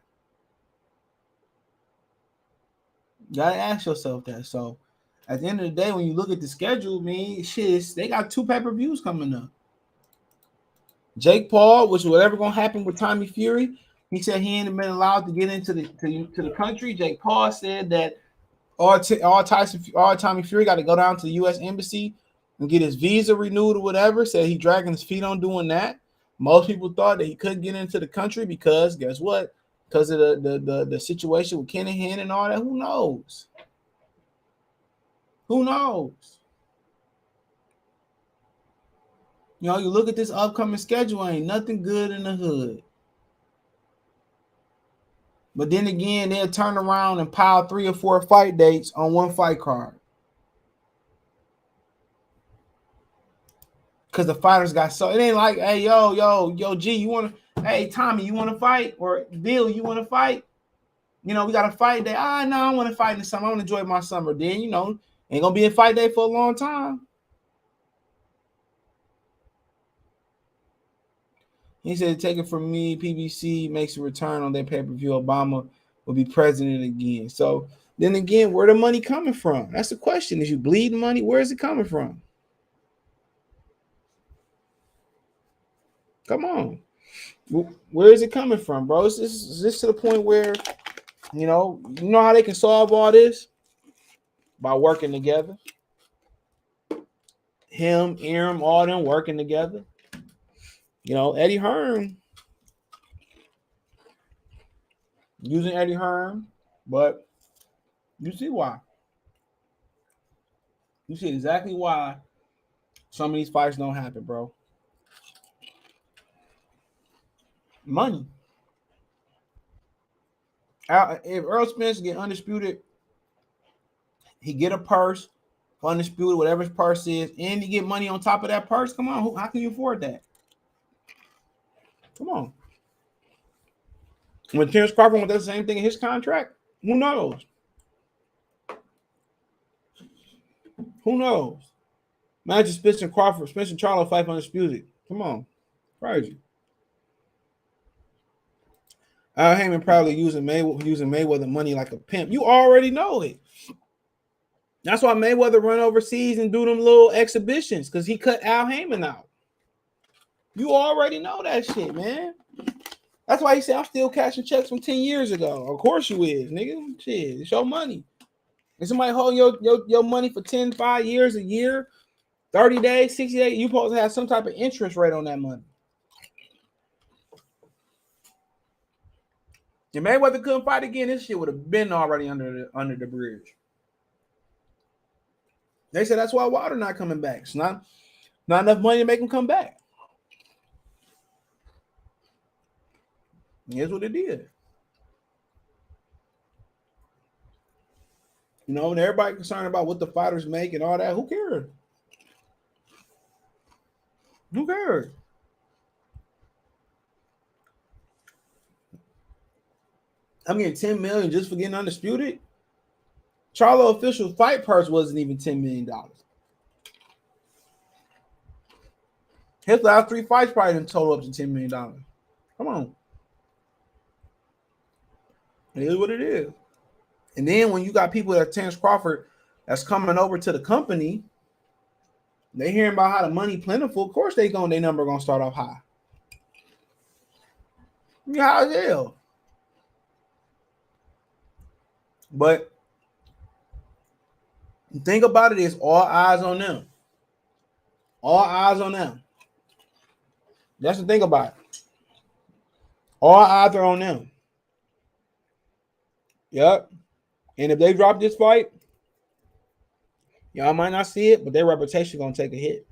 So at the end of the day, when you look at the schedule, they got 2 pay-per-views coming up. Jake Paul, which whatever gonna happen with Tommy Fury, he said he ain't been allowed to get into the country. Jake Paul said that all Tommy Fury got to go down to the U.S. Embassy and get his visa renewed or whatever. Said he dragging his feet on doing that. Most people thought that he couldn't get into the country because guess what? Because of the situation with Kinahan and all that. Who knows? You look at this upcoming schedule, ain't nothing good in the hood. But then again, they'll turn around and pile 3 or 4 fight dates on one fight card. Because the fighters got so it ain't like, hey, yo, G, you want to, hey, Tommy, you want to fight? Or Bill, you want to fight? You know, we got a fight day. No, I want to fight in the summer. I want to enjoy my summer. Then, you know, ain't going to be a fight day for a long time. He said, take it from me, PBC makes a return on their pay-per-view. Obama will be president again. So then again, where the money coming from? That's the question. Is you bleeding money? Where is it coming from? Come on. Where is it coming from, bro? Is this to the point where, you know how they can solve all this? By working together. Him, Aram, all them working together. You know, Eddie Hearn. Using Eddie Hearn, but you see why. You see exactly why some of these fights don't happen, bro. Money. If Earl Spence get Undisputed, he get a purse for Undisputed, whatever his purse is, and he get money on top of that purse. Come on, how can you afford that? Come on. When Terrence Crawford wants the same thing in his contract, who knows? Who knows? Imagine Spence and Crawford, Spence and Charlo fight for Undisputed. Come on. Crazy. Haymon probably using Mayweather money like a pimp. You already know it. That's why Mayweather run overseas and do them little exhibitions, because he cut Al Haymon out. You already know that shit, man. That's why he said, I'm still cashing checks from 10 years ago. Of course you is, nigga. Shit, it's your money. If somebody holding your money for 10, 5 years, a year, 30 days, 60 days, you supposed to have some type of interest rate on that money. If Mayweather couldn't fight again, this shit would have been already under the bridge. They said that's why Wilder not coming back. It's not enough money to make him come back. Here's what it did. You know, and everybody concerned about what the fighters make and all that. Who cares? Who cares? I'm getting $10 million just for getting Undisputed. Charlo official fight purse wasn't even $10 million. His last 3 fights probably didn't total up to $10 million. Come on. It is what it is. And then when you got people like Terrence Crawford that's coming over to the company, they hearing about how the money plentiful. Of course, their number gonna start off high. Yeah, how the hell? But think about it, is all eyes on them. All eyes on them. That's the thing about it. All eyes are on them. Yep. And if they drop this fight, y'all might not see it, but their reputation gonna take a hit.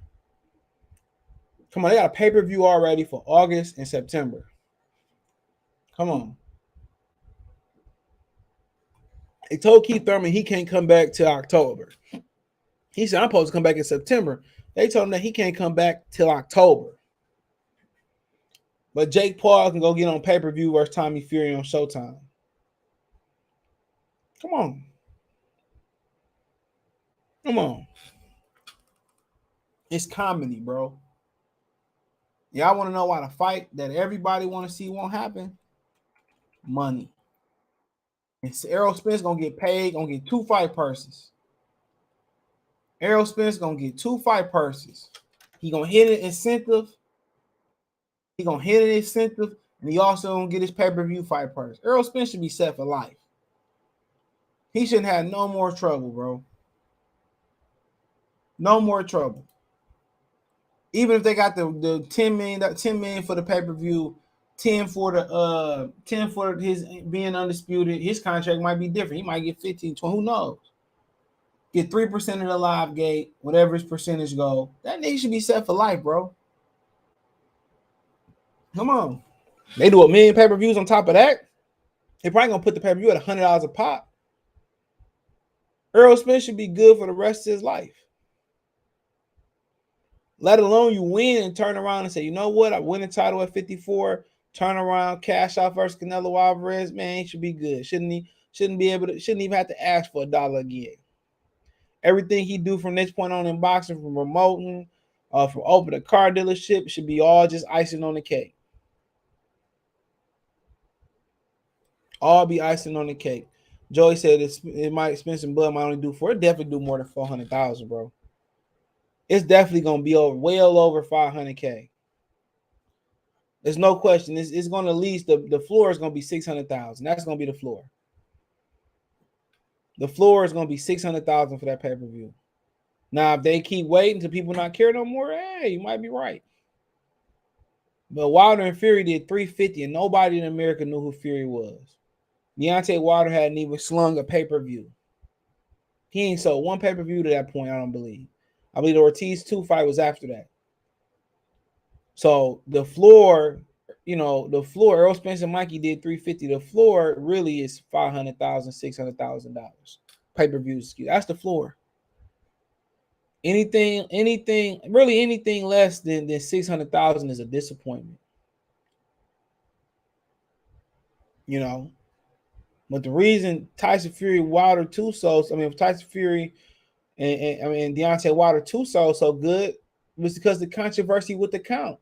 Come on, they got a pay-per-view already for August and September. Come on. They told Keith Thurman he can't come back till October. He said, I'm supposed to come back in September. They told him that he can't come back till October. But Jake Paul can go get on pay-per-view versus Tommy Fury on Showtime. Come on. Come on. It's comedy, bro. Y'all want to know why the fight that everybody want to see won't happen? Money. And Errol Spence going to get paid, going to get 2 fight purses. Errol Spence going to get 2 fight purses. He going to hit an incentive. And he also going to get his pay-per-view fight purse. Errol Spence should be set for life. He shouldn't have no more trouble, bro. No more trouble. Even if they got the $10 million for the pay-per-view, 10 for his being Undisputed, his contract might be different. He might get 15, 20, who knows? Get 3% of the live gate, whatever his percentage go. That nigga should be set for life, bro. Come on. They do $1 million pay-per-views on top of that. They probably gonna put the pay-per-view at $100 a pop. Errol Spence should be good for the rest of his life. Let alone you win and turn around and say, you know what? I win a title at 54. Turn around, cash out versus Canelo Alvarez. Man, he should be good. Shouldn't he? Shouldn't even have to ask for $1 again. Everything he do from this point on in boxing, from promoting, from opening a car dealership, should be all just icing on the cake. All be icing on the cake. Joey said it might Spence and Bud might only do it definitely do more than 400,000, bro. It's definitely gonna be well over 500K. There's no question. It's gonna at least the floor is gonna be 600,000. That's gonna be the floor. The floor is gonna be 600,000 for that pay-per-view. Now, if they keep waiting till people not care no more, hey, you might be right. But Wilder and Fury did 350, and nobody in America knew who Fury was. Deontay Wilder hadn't even slung a pay-per-view. He ain't sold one pay-per-view to that point, I don't believe. I believe the Ortiz 2 fight was after that. So the floor, Earl Spence and Mikey did 350. The floor really is $500,000, $600,000. Pay-per-views. That's the floor. Anything less than 600,000 is a disappointment. But the reason Tyson Fury, Wilder, Tyson Fury and Deontay Wilder 2 sold so good was because the controversy with the count.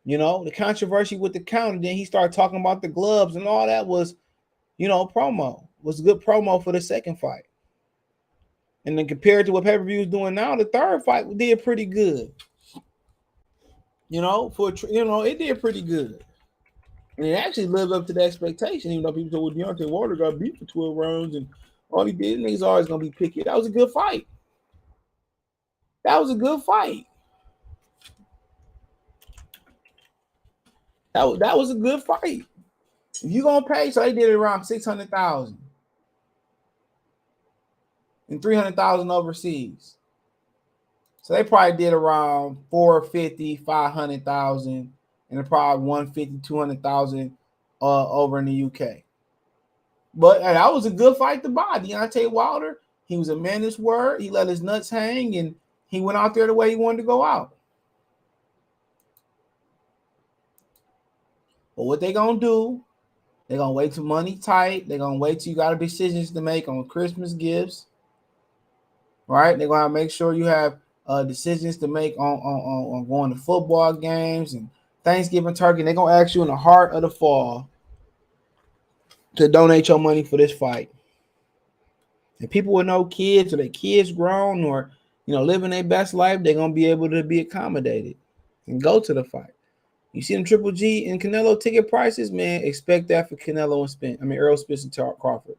The controversy with the count, and then he started talking about the gloves and all that was, promo. Was good promo for the second fight. And then compared to what pay-per-view is doing now, the third fight did pretty good. It did pretty good. And it actually lived up to the expectation, even though people said, well, Deontay Wilder got beat for 12 rounds and all he did, and he's always going to be picky. That was a good fight. That was a good fight. That was a good fight. If you're going to pay, so they did it around 600,000 and 300,000 overseas. So they probably did around 450, 500,000, and probably 150, 200,000 over in the UK. But that was a good fight to buy. Deontay Wilder, he was a man of his word. He let his nuts hang, and he went out there the way he wanted to go out. But what they going to do, they're going to wait till money tight. They're going to wait till you got decisions to make on Christmas gifts. Right? They're going to make sure you have decisions to make on going to football games and Thanksgiving turkey. They're going to ask you in the heart of the fall to donate your money for this fight. And people with no kids or their kids grown or, living their best life, they're going to be able to be accommodated and go to the fight. You see them Triple G and Canelo ticket prices, man, expect that for Canelo and Spence. Earl Spence and Crawford.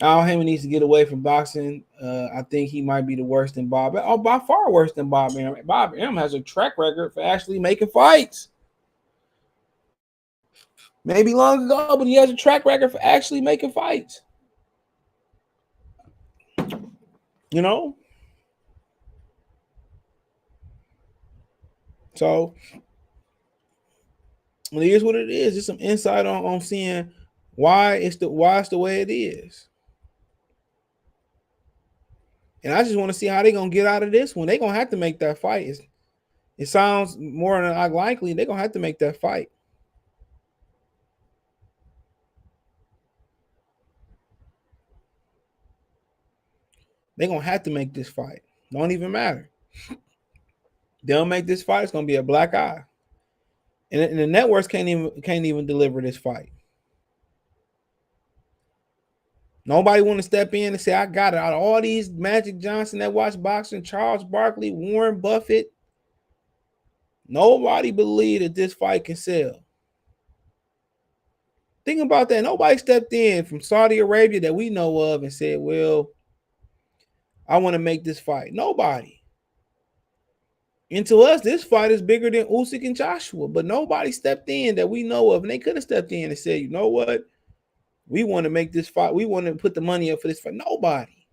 Haymon needs to get away from boxing. I think he might be the worst in Bob. Oh, by far worse than Bob M. Bob M has a track record for actually making fights. Maybe long ago, but he has a track record for actually making fights. So it is what it is. Just some insight on seeing why it's the way it is. And I just want to see how they're going to get out of this one. They're going to have to make that fight. It sounds more than likely they're going to have to make that fight. They're going to have to make this fight. Don't even matter. They'll make this fight. It's going to be a black eye. And the networks can't even deliver this fight. Nobody want to step in and say, I got it. Out of all these Magic Johnson that watch boxing, Charles Barkley, Warren Buffett, nobody believed that this fight can sell. Think about that. Nobody stepped in from Saudi Arabia that we know of and said, well, I want to make this fight. Nobody. And to us, this fight is bigger than Usyk and Joshua, but nobody stepped in that we know of. And they could have stepped in and said, you know what? We want to make this fight. We want to put the money up for this fight. Nobody.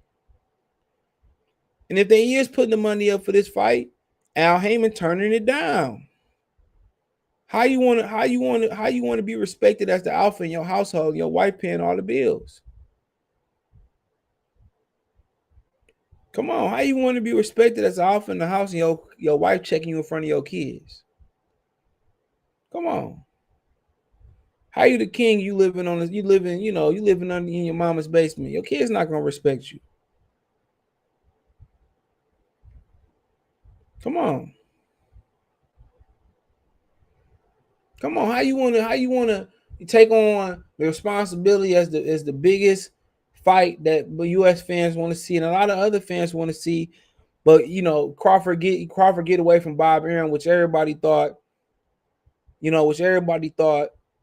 And if they is putting the money up for this fight, Al Haymon turning it down. How you want to be respected as the alpha in your household, your wife paying all the bills? Come on, how you want to be respected as an alpha in the house and your wife checking you in front of your kids? Come on. How you the king? You living on this? You living, you living under in your mama's basement. Your kid's not gonna respect you. Come on. Come on. How you wanna take on the responsibility as the biggest fight that US fans want to see and a lot of other fans want to see. But Crawford get away from Bob Arum, which everybody thought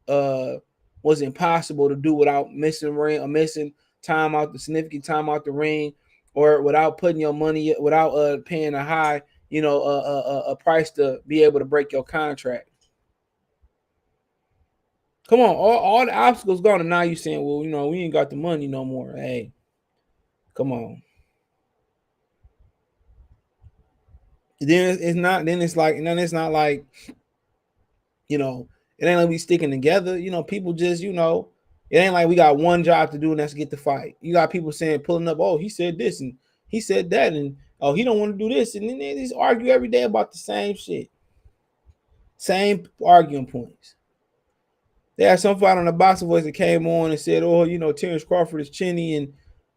uh was impossible to do without missing ring or missing time out the significant time out the ring, or without putting your money, without paying a high, a price to be able to break your contract. Come on, all the obstacles gone, and now you saying, well, we ain't got the money no more. Hey, come on. Then it's not. Then it's like. And then it's not like. It ain't like we sticking together. People just. It ain't like we got one job to do and that's get the fight. You got people saying, pulling up. Oh, he said this and he said that, and oh, he don't want to do this, and then they just argue every day about the same shit, same arguing points. They had some fight on the Boxing Voice that came on and said, "Oh, Terrence Crawford is chinny," and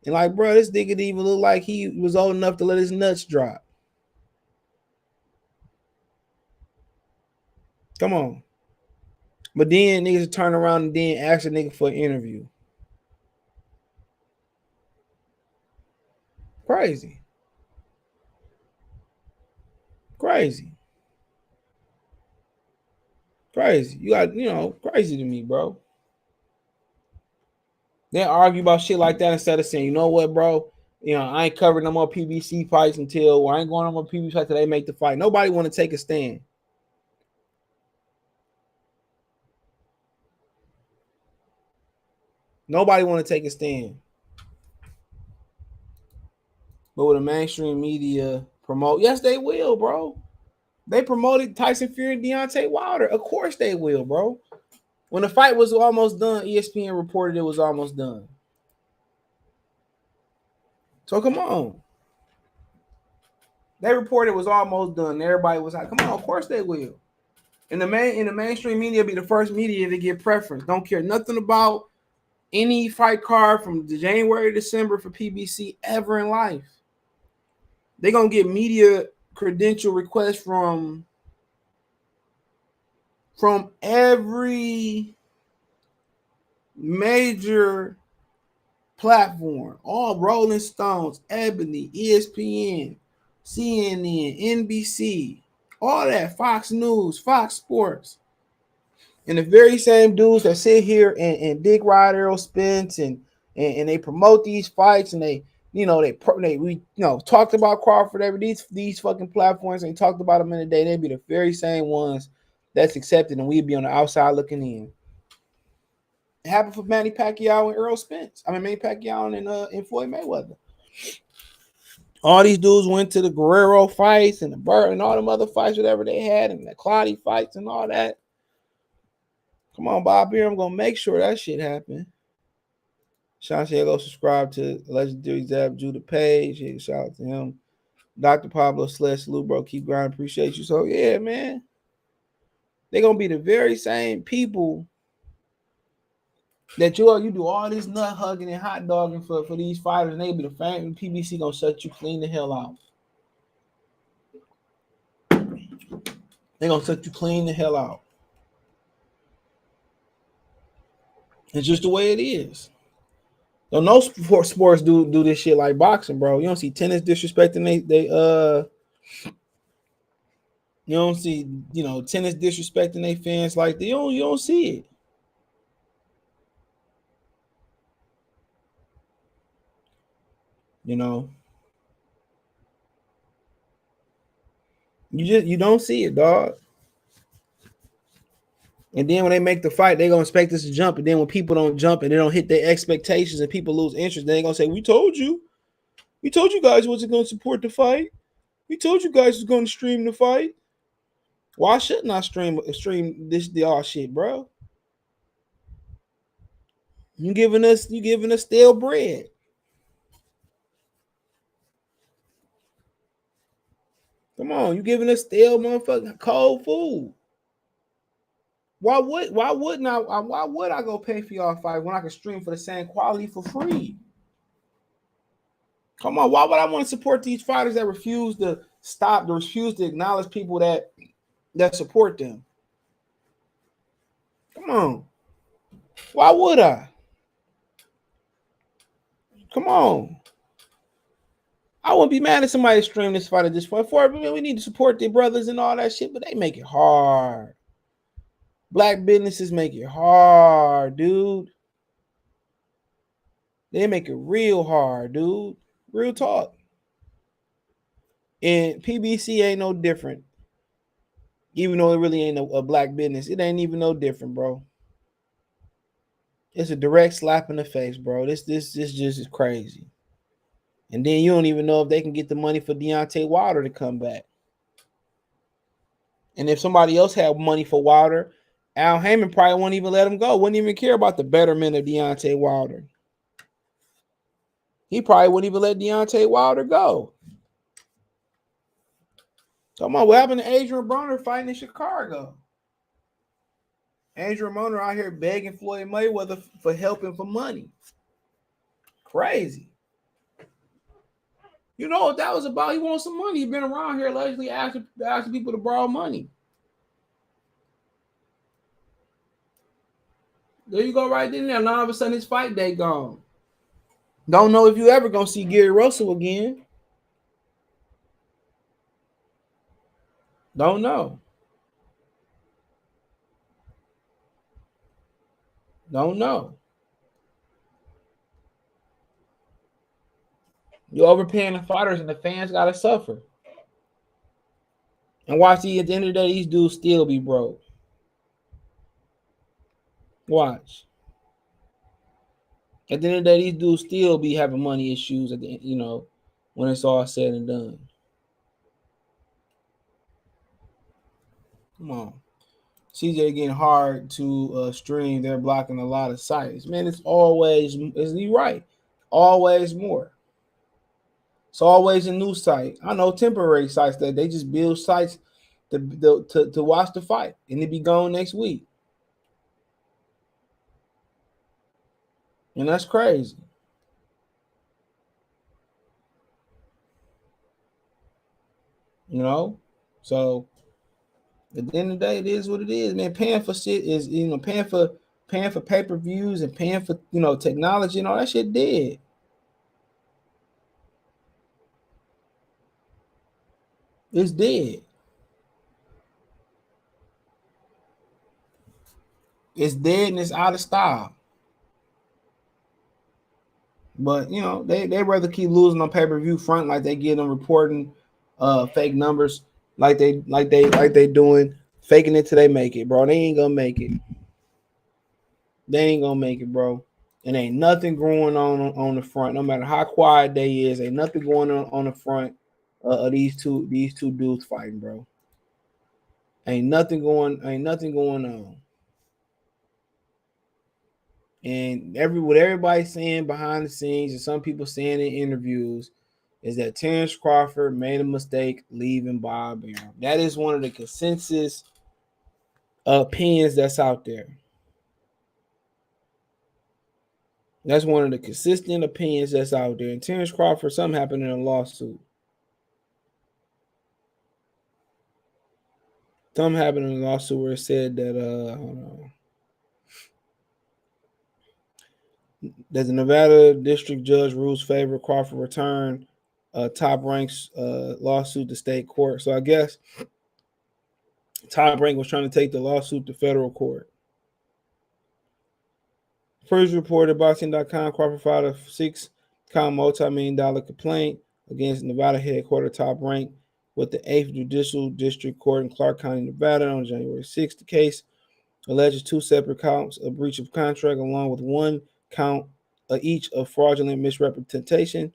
like, bro, this nigga didn't even look like he was old enough to let his nuts drop. Come on. But then niggas turn around and then ask a nigga for an interview. Crazy. Crazy. Crazy. You got, crazy to me, bro. They argue about shit like that instead of saying, you know what, bro? I ain't covering no more PBC fights or I ain't going no more PBC fights until they make the fight. Nobody want to take a stand. Nobody want to take a stand. But with the mainstream media promote, yes, they will, bro. They promoted Tyson Fury and Deontay Wilder. Of course they will, bro. When the fight was almost done, ESPN reported it was almost done. So come on. They reported it was almost done. Everybody was like, come on, of course they will. In the mainstream media, be the first media to get preference. Don't care nothing about any fight card from January to December for PBC ever in life. They're gonna get media credential requests from every major platform. All Rolling Stones, Ebony, ESPN, CNN, NBC, all that, Fox News, Fox Sports. And the very same dudes that sit here and dig ride Errol Spence and they promote these fights and we talked about Crawford every these fucking platforms and talked about them in the day. They'd be the very same ones that's accepted, and we'd be on the outside looking in. It happened for Manny Pacquiao and Errol Spence. Manny Pacquiao and Floyd Mayweather. All these dudes went to the Guerrero fights and the Burt and all them other fights, whatever they had, and the Clotty fights and all that. Come on, Bob here. I'm gonna make sure that shit happen. Sean said, go subscribe to Legendary Zab Judah page. Yeah, shout out to him. Dr. Pablo Slash Lou, bro. Keep grinding. Appreciate you. So yeah, man. They're gonna be the very same people that you do all this nut hugging and hot dogging for these fighters, and they be the fan. PBC gonna shut you clean the hell out. They gonna shut you clean the hell out. It's just the way it is. No sports do this shit like boxing, bro. You don't see tennis disrespecting they you don't see tennis disrespecting their fans like they you don't see it. You don't see it, dog. And then when they make the fight, they gonna expect us to jump. And then when people don't jump and they don't hit their expectations and people lose interest, they gonna say, "We told you. We told you guys wasn't gonna support the fight. We told you guys was gonna stream the fight. Why shouldn't I stream this all shit, bro? You giving us stale bread. Come on, you giving us stale motherfucking cold food. Why would I go pay for y'all fight when I can stream for the same quality for free? Come on, why would I want to support these fighters that refuse to refuse to acknowledge people that support them? Come on. Why would I? Come on. I wouldn't be mad if somebody streamed this fight at this point. We need to support their brothers and all that shit, but they make it hard. Black businesses make it hard, dude. They make it real hard, dude. Real talk. And PBC ain't no different. Even though it really ain't a black business, it ain't even no different, bro. It's a direct slap in the face, bro. This just is crazy. And then you don't even know if they can get the money for Deontay Wilder to come back. And if somebody else had money for Wilder, Al Haymon probably wouldn't even let him go. Wouldn't even care about the betterment of Deontay Wilder. He probably wouldn't even let Deontay Wilder go. Come on, what happened to Adrian Broner fighting in Chicago? Adrian Broner out here begging Floyd Mayweather for helping for money. Crazy. You know what that was about? He wants some money. He's been around here allegedly asking people to borrow money. There you go right in there. Now all of a sudden his fight day gone. Don't know if you ever gonna see Gary Russell again. Don't know. Don't know. You're overpaying the fighters and the fans gotta suffer. And watch at the end of the day, these dudes still be broke. Watch. At the end of the day, these dudes still be having money issues at the when it's all said and done. Come on. CJ getting hard to stream. They're blocking a lot of sites. Man, is he right? Always more. It's always a new site. I know temporary sites that they just build sites to watch the fight and it be gone next week. And that's crazy. So at the end of the day, it is what it is, man. Paying for shit is, paying for pay-per-views and paying for, technology and all that shit dead. It's dead. It's dead and it's out of style. But they rather keep losing on pay-per-view front like they get them reporting fake numbers like they doing, faking it till they make it, bro. They ain't gonna make it. They ain't gonna make it, bro. And ain't nothing going on the front. No matter how quiet they is, ain't nothing going on the front of these two dudes fighting, bro. Ain't nothing going on. And what everybody's saying behind the scenes, and some people saying in interviews, is that Terrence Crawford made a mistake leaving Bob Arum. That is one of the consensus opinions that's out there. That's one of the consistent opinions that's out there. And Terrence Crawford, something happened in a lawsuit. Something happened in a lawsuit where it said that hold on. That the Nevada district judge rules favor Crawford return Top Rank's lawsuit to state court. So I guess Top Rank was trying to take the lawsuit to federal court. First reported Boxing.com, Crawford filed a $6 multi-million complaint against Nevada headquartered Top Rank with the 8th Judicial District Court in Clark County, Nevada on January 6th. The case alleges 2 separate counts of breach of contract along with 1 count each of fraudulent misrepresentation,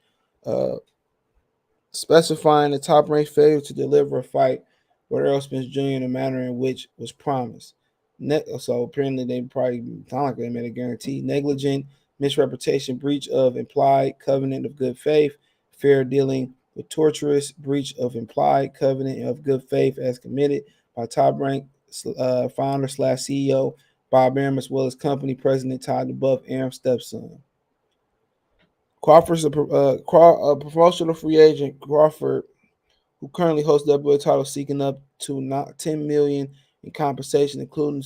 specifying the Top Rank failure to deliver a fight with Errol Spence Jr. in a manner in which was promised. So apparently they probably sound like they made a guarantee. Negligent misrepresentation, breach of implied covenant of good faith, fair dealing, with torturous breach of implied covenant of good faith as committed by Top Rank founder / CEO Bob Arum, as well as company president Todd DeBuff, Arum's stepson. Crawford's a promotional free agent. Crawford, who currently hosts the WBA title, seeking up to $10 million in compensation, including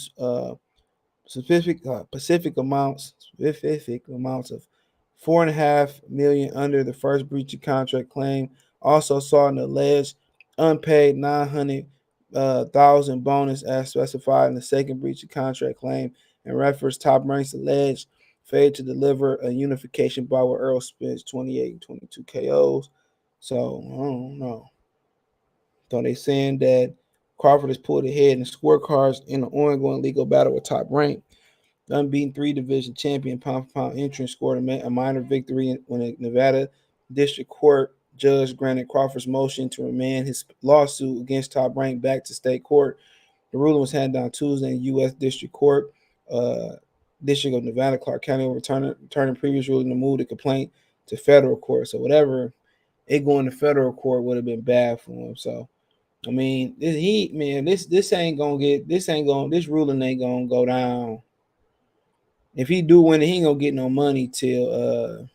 specific amounts of $4.5 million under the first breach of contract claim. Also saw an alleged unpaid $900,000 bonus as specified in the second breach of contract claim, and referenced Top Rank's alleged failure to deliver a unification bout with Earl Spence, 28 and 22 KOs. So I don't know. So they saying that Crawford has pulled ahead in the scorecards in an ongoing legal battle with Top Rank. The unbeaten 3-division champion pound-for-pound entrant scored a minor victory when a Nevada District Court judge granted Crawford's motion to remand his lawsuit against Top Rank back to state court. The ruling was handed down Tuesday in U.S. District Court, District of Nevada, Clark County, returning previous ruling to move the complaint to federal court. So whatever it going to federal court would have been bad for him. So I mean, this ruling ain't gonna go down. If he do win it, he ain't gonna get no money till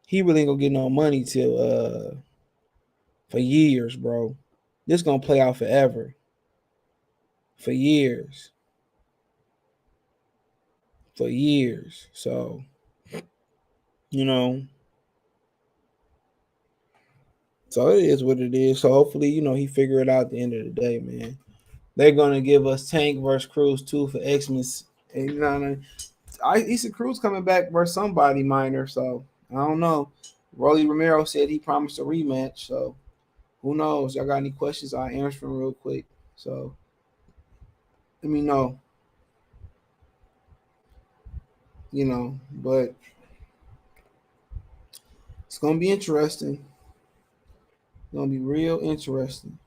he really ain't gonna get no money till for years, bro. This gonna play out forever. For years. For years. So, you know. So it is what it is. So hopefully, you know, he figure it out at the end of the day, man. They're gonna give us Tank versus Cruz too for Xmas. And you know, Issa Cruz coming back versus somebody minor. So I don't know. Rolly Romero said he promised a rematch. So who knows? Y'all got any questions? I'll answer them real quick. So let me know. You know, but it's gonna be interesting. It's gonna be real interesting.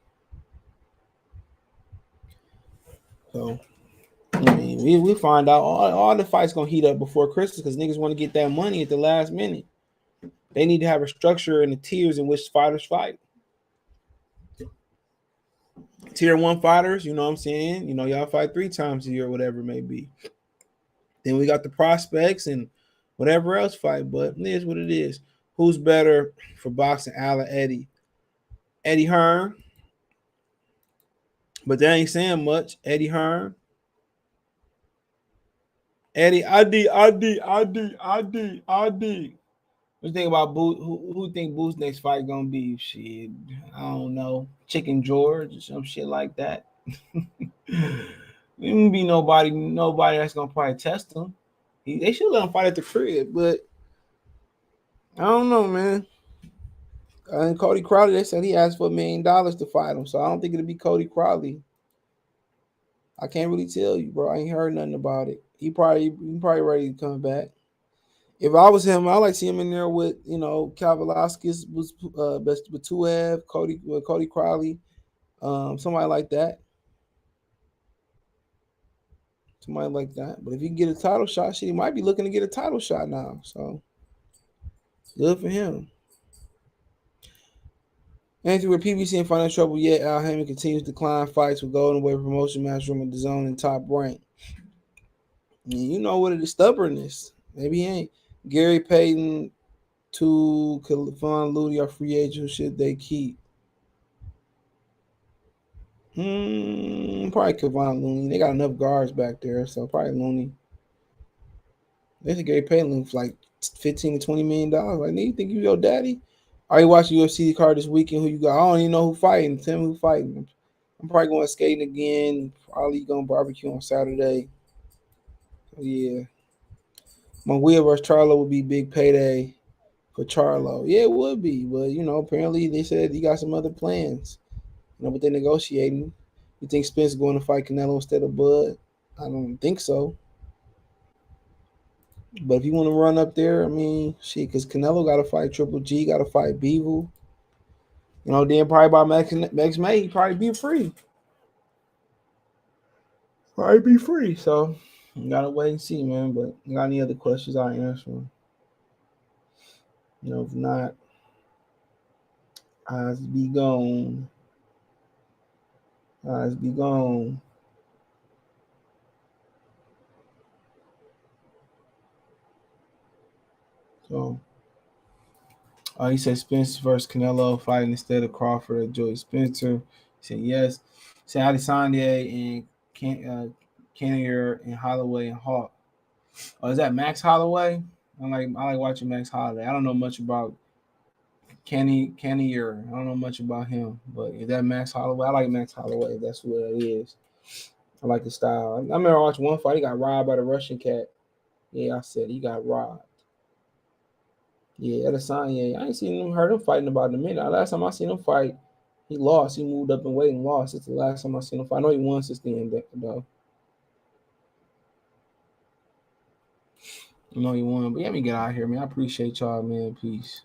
So I mean, we find out all the fights gonna heat up before Christmas because niggas want to get that money at the last minute. They need to have a structure and the tiers in which fighters fight. Tier 1 fighters, you know what I'm saying? You know, y'all fight 3 times a year or whatever it may be. Then we got the prospects and whatever else fight, but it is what it is. Who's better for boxing, Al or Eddie? Eddie Hearn. But that ain't saying much. Eddie Hearn. Eddie, ID. What you think about Boo? Who think Boo's next fight gonna be? Shit, I don't know. Chicken George or some shit like that. There won't be nobody that's gonna probably test him. They should let him fight at the crib, but I don't know, man. And Cody Crowley, they said he asked for $1 million to fight him, so I don't think it'll be Cody Crowley. I can't really tell you, bro. I ain't heard nothing about it. He probably ready to come back. If I was him, I like to see him in there with, you know, Kavalaskis was best with Tuev, Cody Crowley, somebody like that. Somebody like that. But if he can get a title shot, shit, he might be looking to get a title shot now. So good for him. Anthony, with PBC in financial trouble yet, Al Haymon continues to decline fights with Golden Way Promotion, Matchroom, and DAZN and Top Rank. And you know what it is, stubbornness. Maybe he ain't. Gary Payton to Kevon Looney are free agents. Who should they keep? Probably Kevon Looney. They got enough guards back there, so probably Looney. They think Gary Payton for like $15 to $20 million. Like, you think you your daddy? Are you watching UFC card this weekend? Who you got? I don't even know who fighting. Tell me who fighting. I'm probably going skating again. Probably going barbecue on Saturday. Yeah. Munguia versus Charlo would be big payday for Charlo. Yeah, it would be. But, you know, apparently they said he got some other plans. You know, but they're negotiating. You think Spence is going to fight Canelo instead of Bud? I don't think so. But if you want to run up there, I mean, shit, because Canelo got to fight Triple G, got to fight Bevel. You know, then probably by Max May, he probably be free. So, you got to wait and see, man. But you got any other questions, I'll answer them. You know, if not, Eyes be gone. Eyes be gone. So, he said Spence versus Canelo fighting instead of Crawford or Joey Spencer. He said yes. He said Adesanya and Cannier and Holloway and Hawk. Oh, is that Max Holloway? I like watching Max Holloway. I don't know much about Cannier. I don't know much about him, but is that Max Holloway? I like Max Holloway. If that's what it is. I like his style. I remember watching one fight. He got robbed by the Russian cat. Yeah, I said he got robbed. Yeah, Adesanya. I ain't seen him heard him fighting about a minute. Last time I seen him fight, he lost. He moved up and weight and lost. It's the last time I seen him fight. I know he won since then, though. I know he won. But yeah, let me get out of here, man. I appreciate y'all, man. Peace.